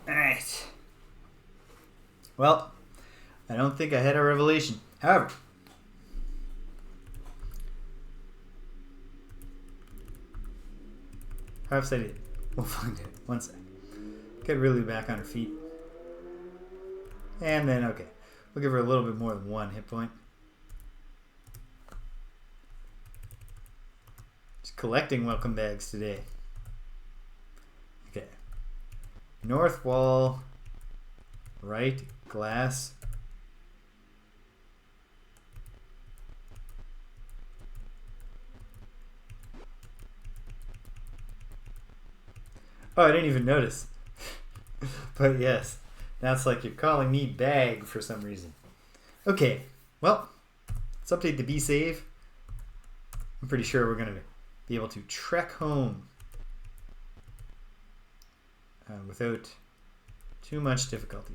Alright. Well, I don't think I had a revelation. However, perhaps I did. We'll find it. One sec. Get Rilu back on her feet. And then, okay. We'll give her a little bit more than one hit point. Just collecting welcome bags today. Okay. North wall, right glass. Oh, I didn't even notice. But yes, that's like you're calling me bag for some reason. Okay, well, let's update the be save. I'm pretty sure we're going to be able to trek home without too much difficulty.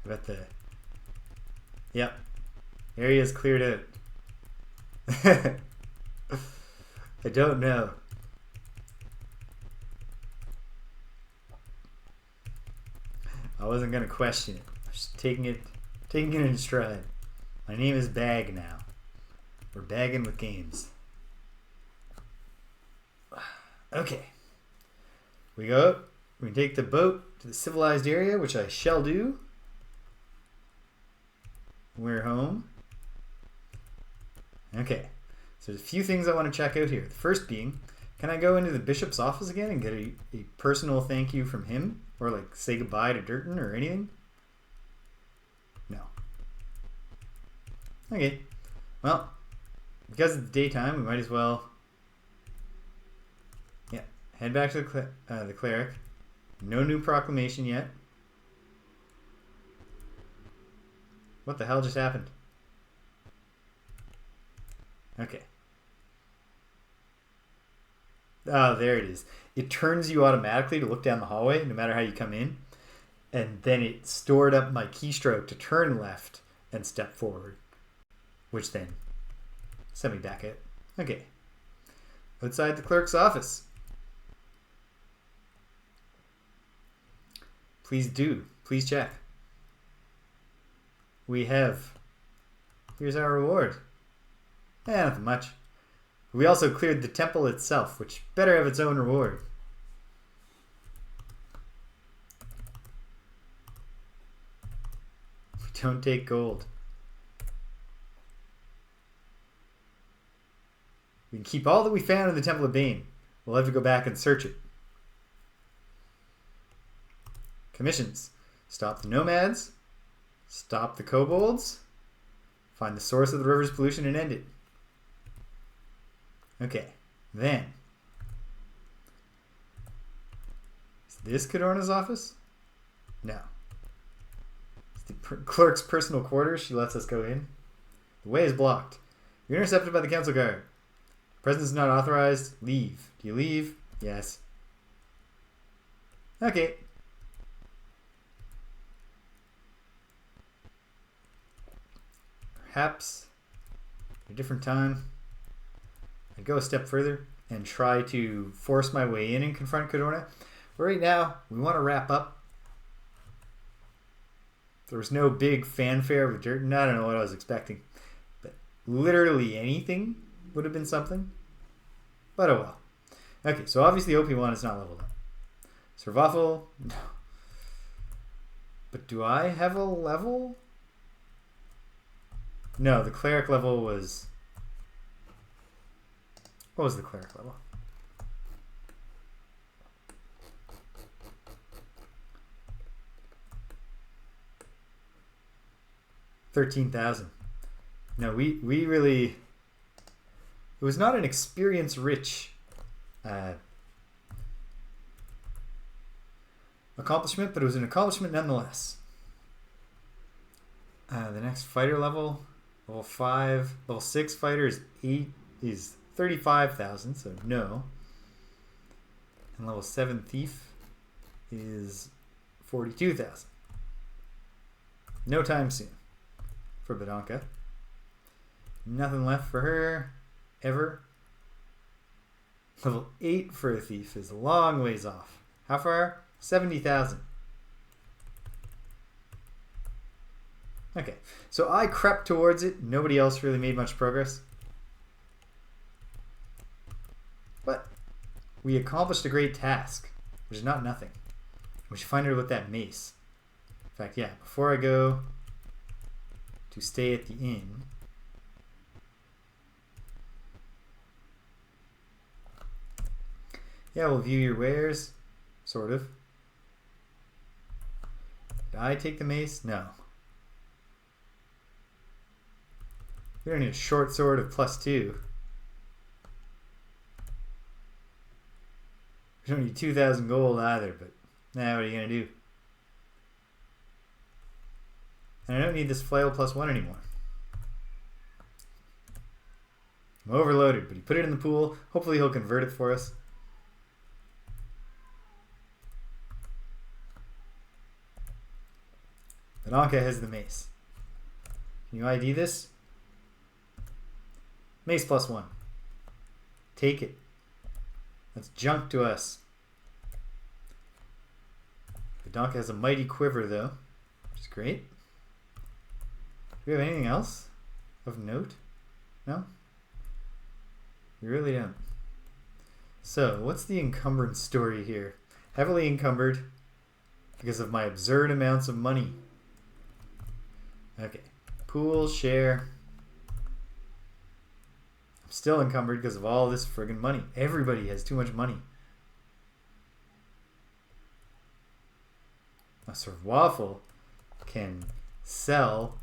I bet the... Yep. Area's cleared out. I don't know. I wasn't going to question it. I was just taking it in stride. My name is Bag now. We're bagging with games. Okay. We go up. We can take the boat to the civilized area, which I shall do. We're home. Okay. So there's a few things I want to check out here. The first being, can I go into the bishop's office again and get a personal thank you from him? Or like say goodbye to Dirten or anything? No. Okay. Well, because it's daytime, we might as well... Yeah. Head back to the cleric. No new proclamation yet. What the hell just happened? Okay. Oh, there it is. It turns you automatically to look down the hallway, no matter how you come in. And then it stored up my keystroke to turn left and step forward. Which then sent me back out. Okay. Outside the clerk's office. Please do. Please check. we have? Here's our reward. Nothing much. We also cleared the temple itself, which better have its own reward. We don't take gold. We can keep all that we found in the Temple of Bane. We'll have to go back and search it. Commissions. Stop the nomads. Stop the kobolds. Find the source of the river's pollution and end it. Okay, then. Is this Cadorna's office? No. It's the clerk's personal quarters. She lets us go in. The way is blocked. You're intercepted by the council guard. Presence is not authorized. Leave. Do you leave? Yes. Okay. Perhaps at a different time I'd go a step further and try to force my way in and confront Cadorna. But right now, we want to wrap up. There was no big fanfare with Dirten. I don't know what I was expecting. But literally anything would have been something. But oh well. Okay, so obviously OP1 is not leveled up. Sir Waffle, no. But do I have a level? No, the cleric level was... What was the cleric level? $13,000. No, we really... It was not an experience-rich accomplishment, but it was an accomplishment nonetheless. The next fighter level, level 5, level 6 fighter is 35,000, so no. And level 7 thief is 42,000. No time soon for Bidanka. Nothing left for her ever. Level 8 for a thief is a long ways off. How far? 70,000. Okay, so I crept towards it. Nobody else really made much progress. But we accomplished a great task, which is not nothing. We should find out about that mace. In fact, yeah, before I go to stay at the inn, yeah, we'll view your wares, sort of. Did I take the mace? No. We don't need a short sword of +2. We don't need 2,000 gold either, but now what are you going to do? And I don't need this flail +1 anymore. I'm overloaded, but he put it in the pool. Hopefully he'll convert it for us. Bidanka has the mace. Can you ID this? Mace +1. Take it. That's junk to us. Bidanka has a mighty quiver though, which is great. Do we have anything else of note? No? We really don't. So, what's the encumbrance story here? Heavily encumbered because of my absurd amounts of money. Okay. Pool, share. I'm still encumbered because of all this friggin' money. Everybody has too much money. Now, Sir Waffle can sell.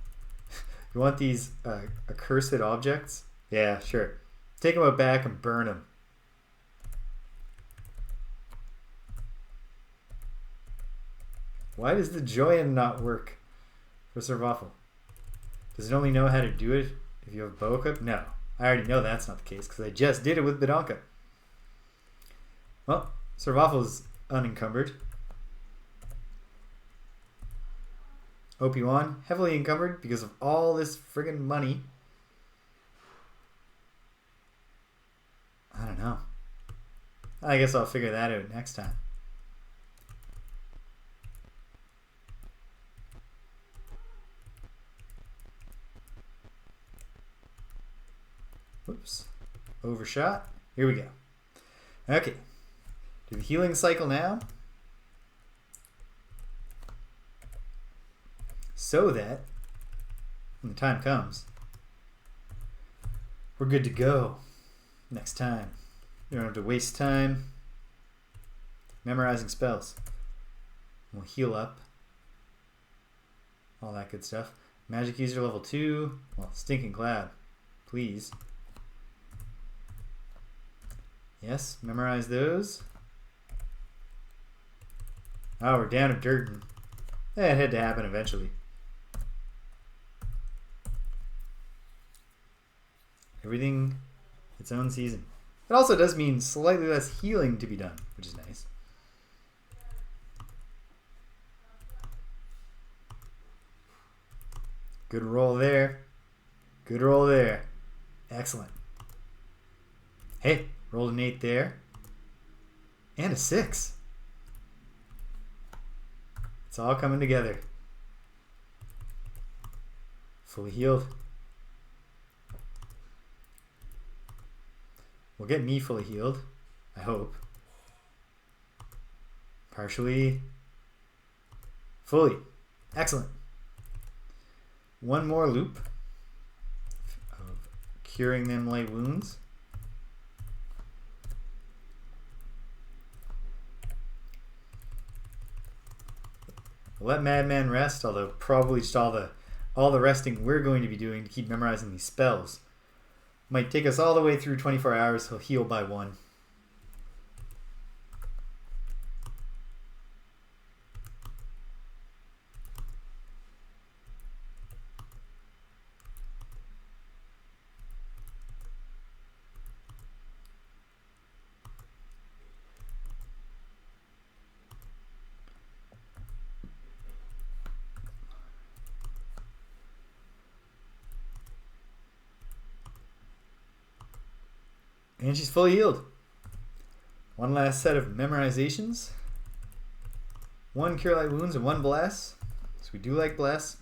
You want these accursed objects? Yeah, sure. Take them out back and burn them. Why does the Joyan not work for Sir Waffle? Does it only know how to do it if you have bow equipped? No. I already know that's not the case because I just did it with Bidanka. Well, Sir Waffle is unencumbered. OP1, heavily encumbered because of all this friggin' money. I don't know. I guess I'll figure that out next time. Overshot. Here we go. Okay. Do the healing cycle now. So that when the time comes, we're good to go next time. You don't have to waste time memorizing spells. We'll heal up. All that good stuff. Magic user level 2. Well, Stinking Cloud. Please. Yes, memorize those. Oh, we're down to Dirten. That had to happen eventually. Everything its own season. It also does mean slightly less healing to be done, which is nice. Good roll there. Good roll there. Excellent. Hey, rolled an 8 there. And a 6. It's all coming together. Fully healed. Will get me fully healed, I hope. Partially. Fully. Excellent. One more loop of curing them light wounds. We'll let Madman rest, although probably just all the resting we're going to be doing to keep memorizing these spells might take us all the way through 24 hours. He'll heal by 1. And she's fully healed. One last set of memorizations. 1 Cure Light Wounds and 1 Bless. So we do like Bless.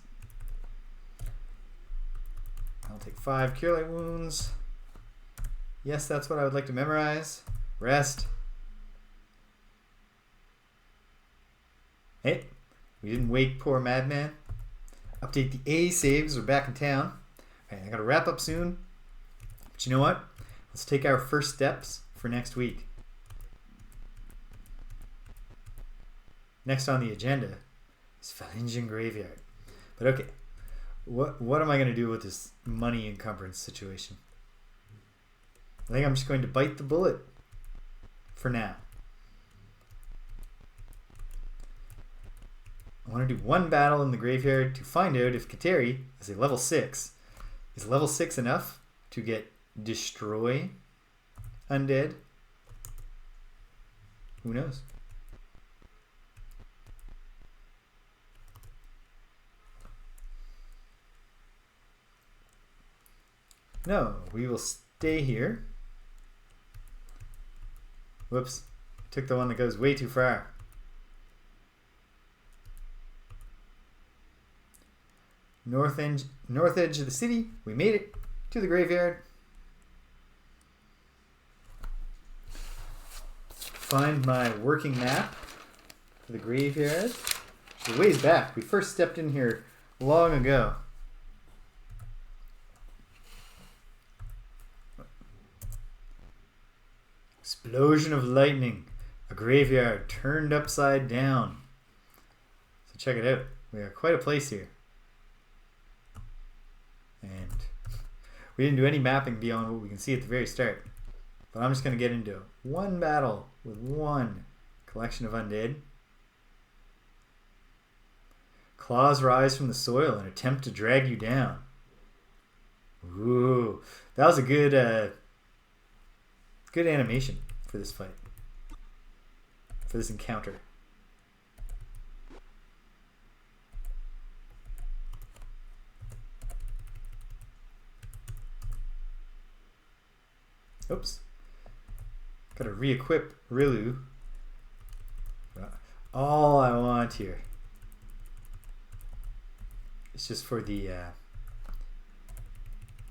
I'll take 5 Cure Light Wounds. Yes, that's what I would like to memorize. Rest. Hey, we didn't wake poor Madman. Update the A saves. We're back in town. Alright, I gotta wrap up soon. But you know what? Let's take our first steps for next week. Next on the agenda is Phalangian Graveyard. But okay, what am I going to do with this money encumbrance situation? I think I'm just going to bite the bullet for now. I want to do 1 battle in the graveyard to find out if Kateri, as a level 6, is level 6 enough to get destroy undead. Who knows? No, we will stay here. Whoops, took the one that goes way too far. North edge of the city. We made it to the graveyard. Find my working map for the graveyard. It's a ways back. We first stepped in here long ago. Explosion of lightning. A graveyard turned upside down. So check it out. We got quite a place here. And we didn't do any mapping beyond what we can see at the very start. But I'm just going to get into 1 battle with 1 collection of undead. Claws rise from the soil and attempt to drag you down. Ooh, that was a good animation for this fight. For this encounter. Oops. Gotta re-equip Rilu. All I want here is just for the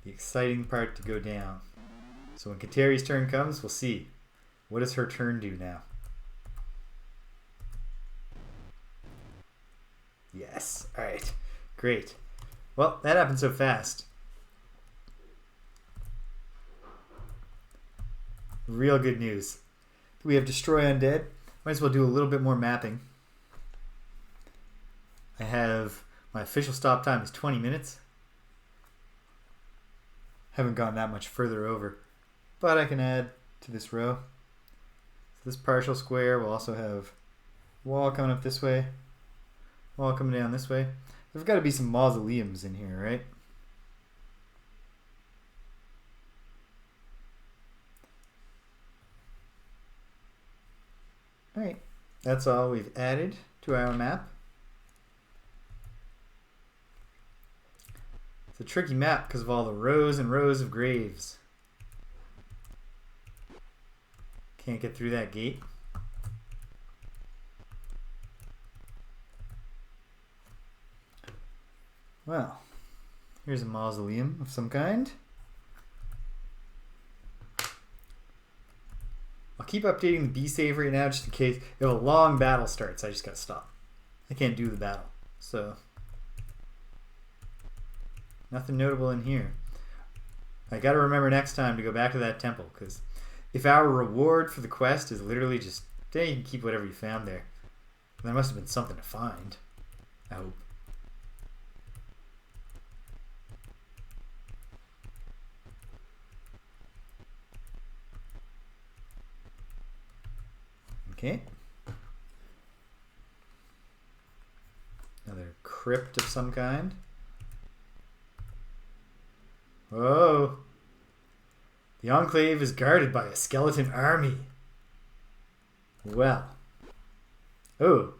exciting part to go down. So when Kateri's turn comes, we'll see. What does her turn do now? Yes. All right. Great. Well, that happened so fast. Real good news. We have Destroy Undead. Might as well do a little bit more mapping. I have my official stop time is 20 minutes. Haven't gone that much further over, but I can add to this row. So this partial square will also have wall coming up this way, wall coming down this way. There's got to be some mausoleums in here, right? All right, that's all we've added to our map. It's a tricky map because of all the rows and rows of graves. Can't get through that gate. Well, here's a mausoleum of some kind. I'll keep updating the B save right now just in case if a long battle starts, I just gotta stop. I can't do the battle. So nothing notable in here. I gotta remember next time to go back to that temple, because if our reward for the quest is literally just, then you can keep whatever you found there. There must have been something to find. I hope. Okay. Another crypt of some kind. Whoa. The Enclave is guarded by a skeleton army. Well. Oh.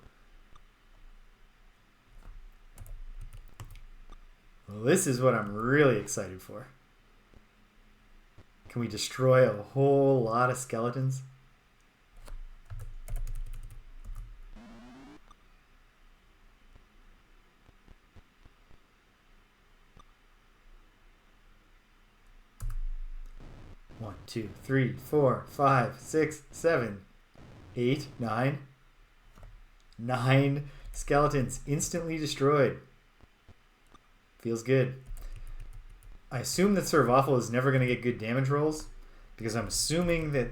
Well, this is what I'm really excited for. Can we destroy a whole lot of skeletons? One, 2, 3, 4, 5, 6, 7, 8, 9. 9 skeletons instantly destroyed. Feels good. I assume that Sir Waffle is never going to get good damage rolls, because I'm assuming that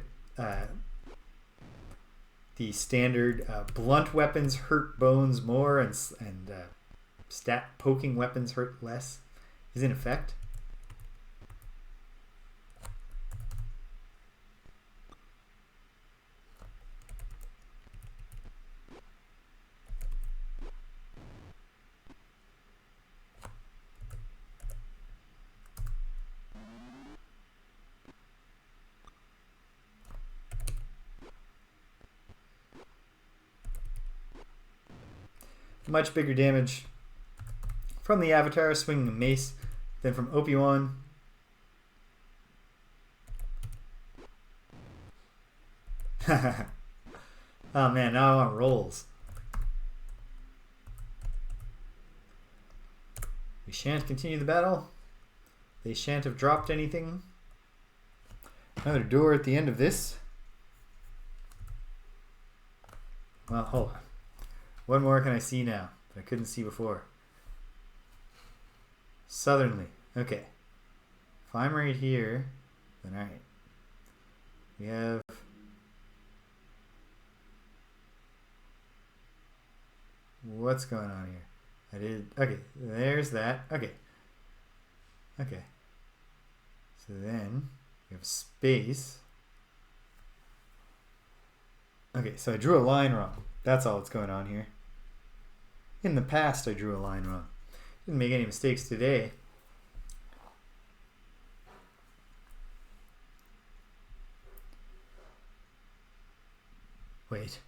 the standard blunt weapons hurt bones more and stat poking weapons hurt less is in effect. Much bigger damage from the Avatar swinging a mace than from Obi-Wan. Oh man, now I want rolls. We shan't continue the battle. They shan't have dropped anything. Another door at the end of this. Well, hold on. What more can I see now that I couldn't see before? Southernly. Okay. If I'm right here, then alright. We have... What's going on here? I did... Okay, there's that. Okay. Okay. So then, we have space. Okay, so I drew a line wrong. That's all that's going on here. In the past, I drew a line wrong. Didn't make any mistakes today. Wait.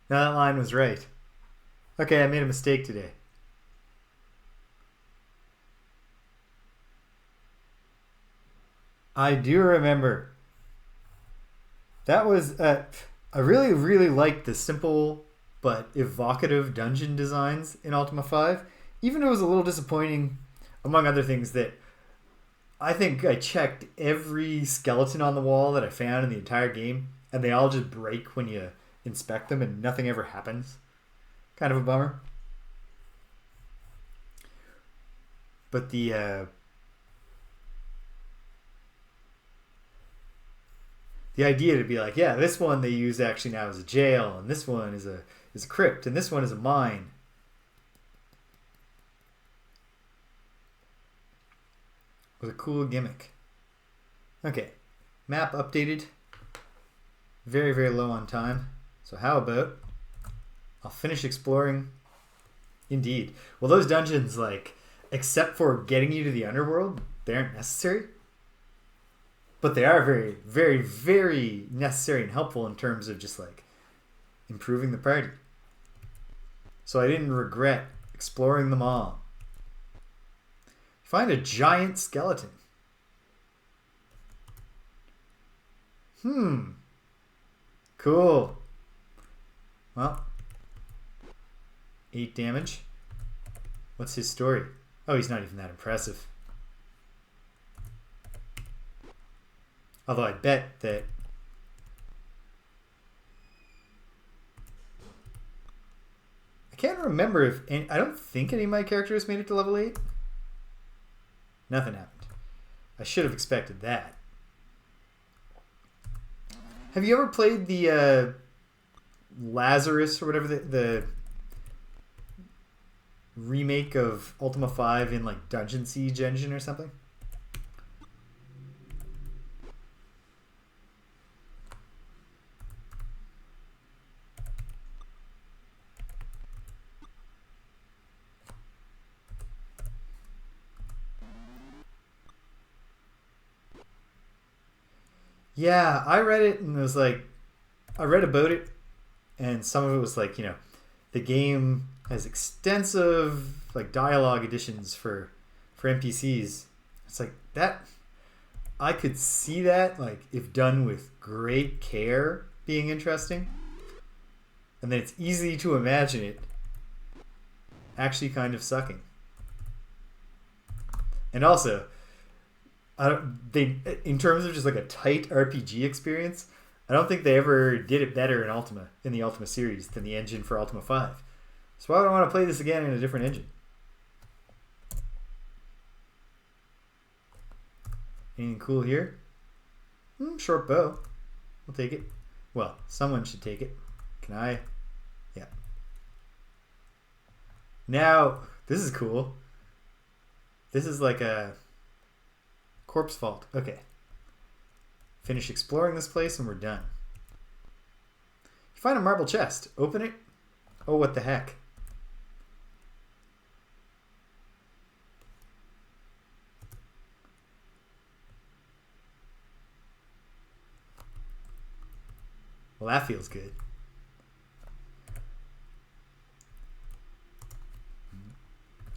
No, that line was right. Okay, I made a mistake today. I do remember. That was... I really, really liked the simple but evocative dungeon designs in Ultima 5. Even though it was a little disappointing, among other things, that I think I checked every skeleton on the wall that I found in the entire game, and they all just break when you inspect them, and nothing ever happens. Kind of a bummer. But the idea to be like, yeah, this one they use actually now as a jail, and this one is a crypt, and this one is a mine. Was a cool gimmick. Okay, map updated. Very, very low on time. So how about I'll finish exploring. Indeed. Well, those dungeons, like, except for getting you to the underworld, they aren't necessary. But they are very, very, very necessary and helpful in terms of just, like, improving the party. So I didn't regret exploring them all. Find a giant skeleton. Cool. Well, 8 damage. What's his story? Oh, he's not even that impressive. Although I bet that... I can't remember if... I don't think any of my characters made it to level 8. Nothing happened. I should have expected that. Have you ever played the Lazarus or whatever, the remake of Ultima 5 in like Dungeon Siege engine or something? Yeah, I read it and it was like, I read about it, and some of it was like, you know, the game has extensive like dialogue additions for NPCs. It's like that. I could see that, like, if done with great care, being interesting, and then it's easy to imagine it actually kind of sucking. And also, in terms of just like a tight RPG experience, I don't think they ever did it better in the Ultima series than the engine for Ultima 5. So why would I want to play this again in a different engine? Anything cool here? Short bow. I'll take it. Well, someone should take it. Can I? Yeah. Now, this is cool. This is like a corpse vault. Okay. Finish exploring this place and we're done. You find a marble chest. Open it. Oh, what the heck. Well, that feels good.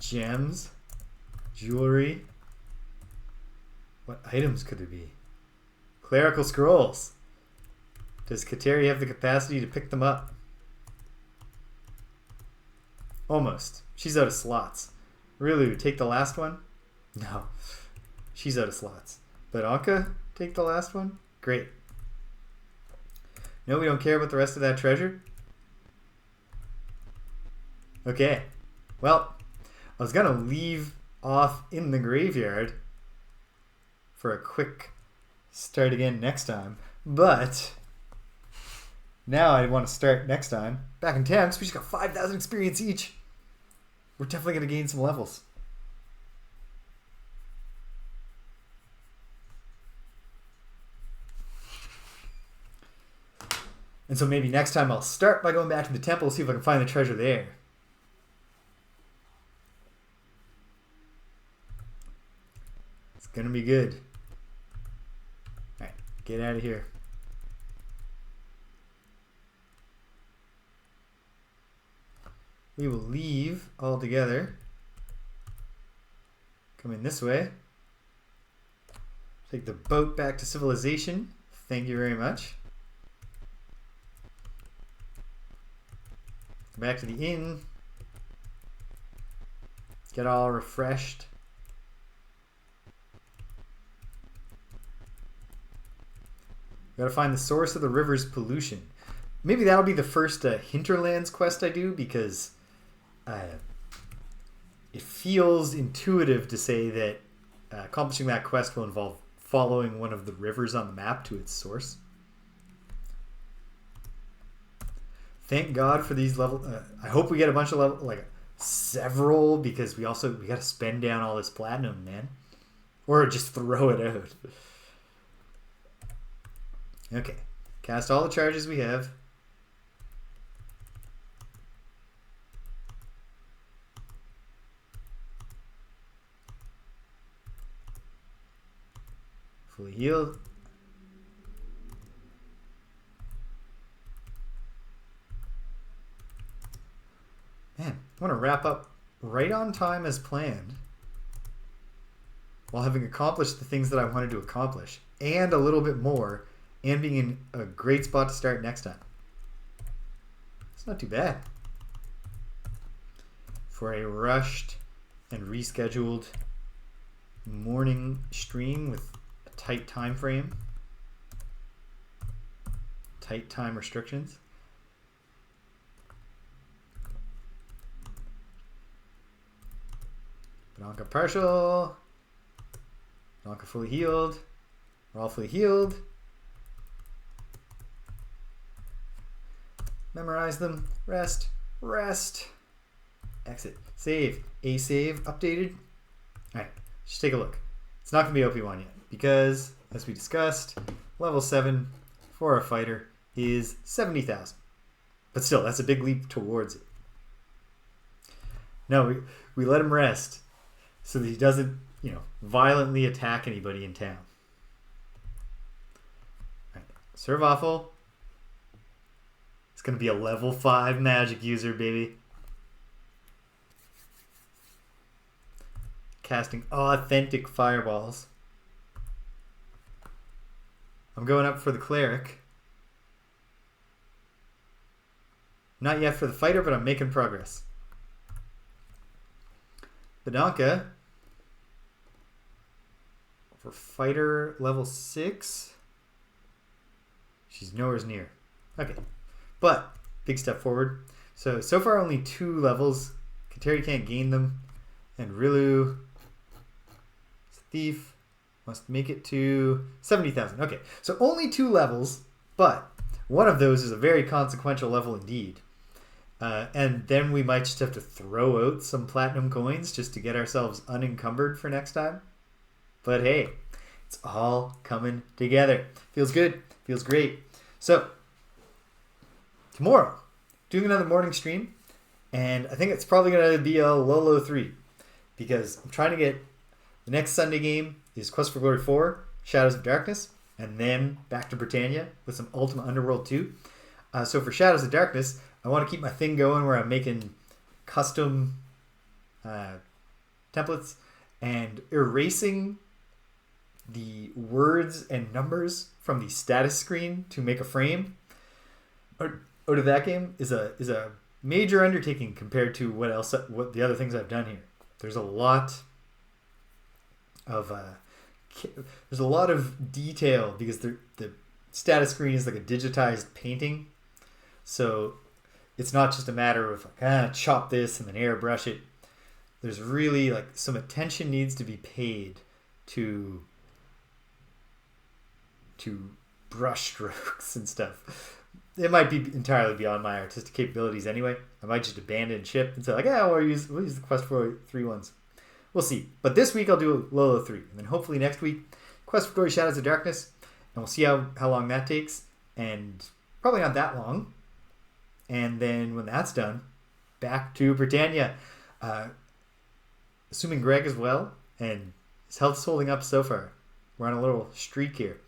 Gems. Jewelry. What items could there be? Clerical scrolls. Does Kateri have the capacity to pick them up? Almost. She's out of slots. Rilu, take the last one? No. She's out of slots. But Anka, take the last one? Great. No, we don't care about the rest of that treasure? Okay. Well, I was going to leave off in the graveyard for a quick start again next time, but now I want to start next time back in town because we just got 5,000 experience each. We're definitely going to gain some levels. And so maybe next time I'll start by going back to the temple, see if I can find the treasure there. It's going to be good. Alright, get out of here. We will leave all together. Come in this way. Take the boat back to civilization. Thank you very much. Back to the inn. Get all refreshed. We gotta find the source of the river's pollution. Maybe that'll be the first Hinterlands quest I do, because it feels intuitive to say that accomplishing that quest will involve following one of the rivers on the map to its source. Thank God for these levels. I hope we get a bunch of level, like several, because we got to spend down all this platinum, man, or just throw it out. Okay, cast all the charges we have. Fully healed. Man, I want to wrap up right on time as planned, while having accomplished the things that I wanted to accomplish, and a little bit more, and being in a great spot to start next time. It's not too bad for a rushed and rescheduled morning stream with a tight time frame, tight time restrictions. Bananka partial. Bananka fully healed. We're all fully healed. Memorize them. Rest. Rest. Exit. Save. A save updated. Alright, just take a look. It's not going to be OP1 yet, because, as we discussed, level 7 for a fighter is 70,000. But still, that's a big leap towards it. No, we let him rest, so that he doesn't, violently attack anybody in town. All right. Sir Waffle is going to be a level 5 magic user, baby. Casting authentic fireballs. I'm going up for the cleric. Not yet for the fighter, but I'm making progress. Bananka for fighter level 6. She's nowhere near. Okay. But, big step forward. So far only 2 levels. Kateri can't gain them. And Rilu, thief, must make it to 70,000. Okay, so only 2 levels, but one of those is a very consequential level indeed. And then we might just have to throw out some platinum coins just to get ourselves unencumbered for next time. But hey, it's all coming together. Feels good. Feels great. So, tomorrow, doing another morning stream. And I think it's probably going to be a Lolo 3. Because I'm trying to get... The next Sunday game is Quest for Glory 4, Shadows of Darkness. And then back to Britannia with some Ultima Underworld 2. So for Shadows of Darkness, I want to keep my thing going where I'm making custom templates and erasing the words and numbers from the status screen to make a frame out of that game is a major undertaking compared to what the other things I've done here. There's a lot of detail because the status screen is like a digitized painting, so it's not just a matter of chop this and then airbrush it. There's really some attention needs to be paid to brush strokes and stuff. It might be entirely beyond my artistic capabilities anyway. I might just abandon ship and say we'll use the Quest for 3 ones. We'll see. But this week I'll do Lolo 3. And then hopefully next week, Quest for Glory Shadows of Darkness. And we'll see how long that takes. And probably not that long. And then when that's done, back to Britannia. Assuming Greg is well and his health's holding up so far. We're on a little streak here.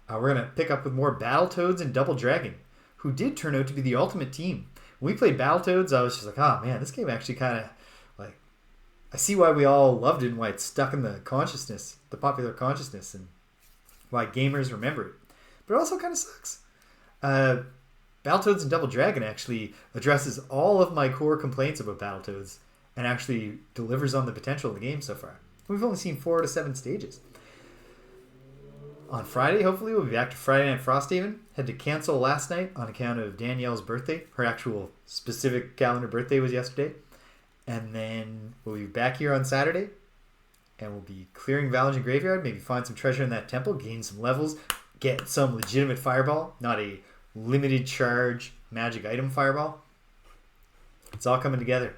We're going to pick up with more Battletoads and Double Dragon, who did turn out to be the ultimate team. When we played Battletoads, I was just like, oh man, this game actually kind of, I see why we all loved it and why it's stuck in the consciousness, the popular consciousness, and why gamers remember it. But it also kind of sucks. Battletoads and Double Dragon actually addresses all of my core complaints about Battletoads and actually delivers on the potential of the game so far. We've only seen 4 to 7 stages. On Friday, hopefully, we'll be back to Friday Night Frosthaven. Had to cancel last night on account of Danielle's birthday. Her actual specific calendar birthday was yesterday. And then we'll be back here on Saturday. And we'll be clearing Valentin Graveyard. Maybe find some treasure in that temple. Gain some levels. Get some legitimate fireball. Not a limited charge magic item fireball. It's all coming together.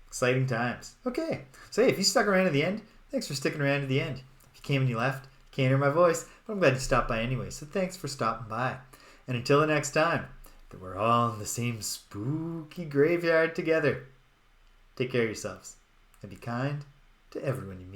Exciting times. Okay. So hey, if you stuck around to the end, thanks for sticking around to the end. If you came and you left, can't hear my voice, but I'm glad you stopped by anyway, so thanks for stopping by. And until the next time, that we're all in the same spooky graveyard together, take care of yourselves and be kind to everyone you meet.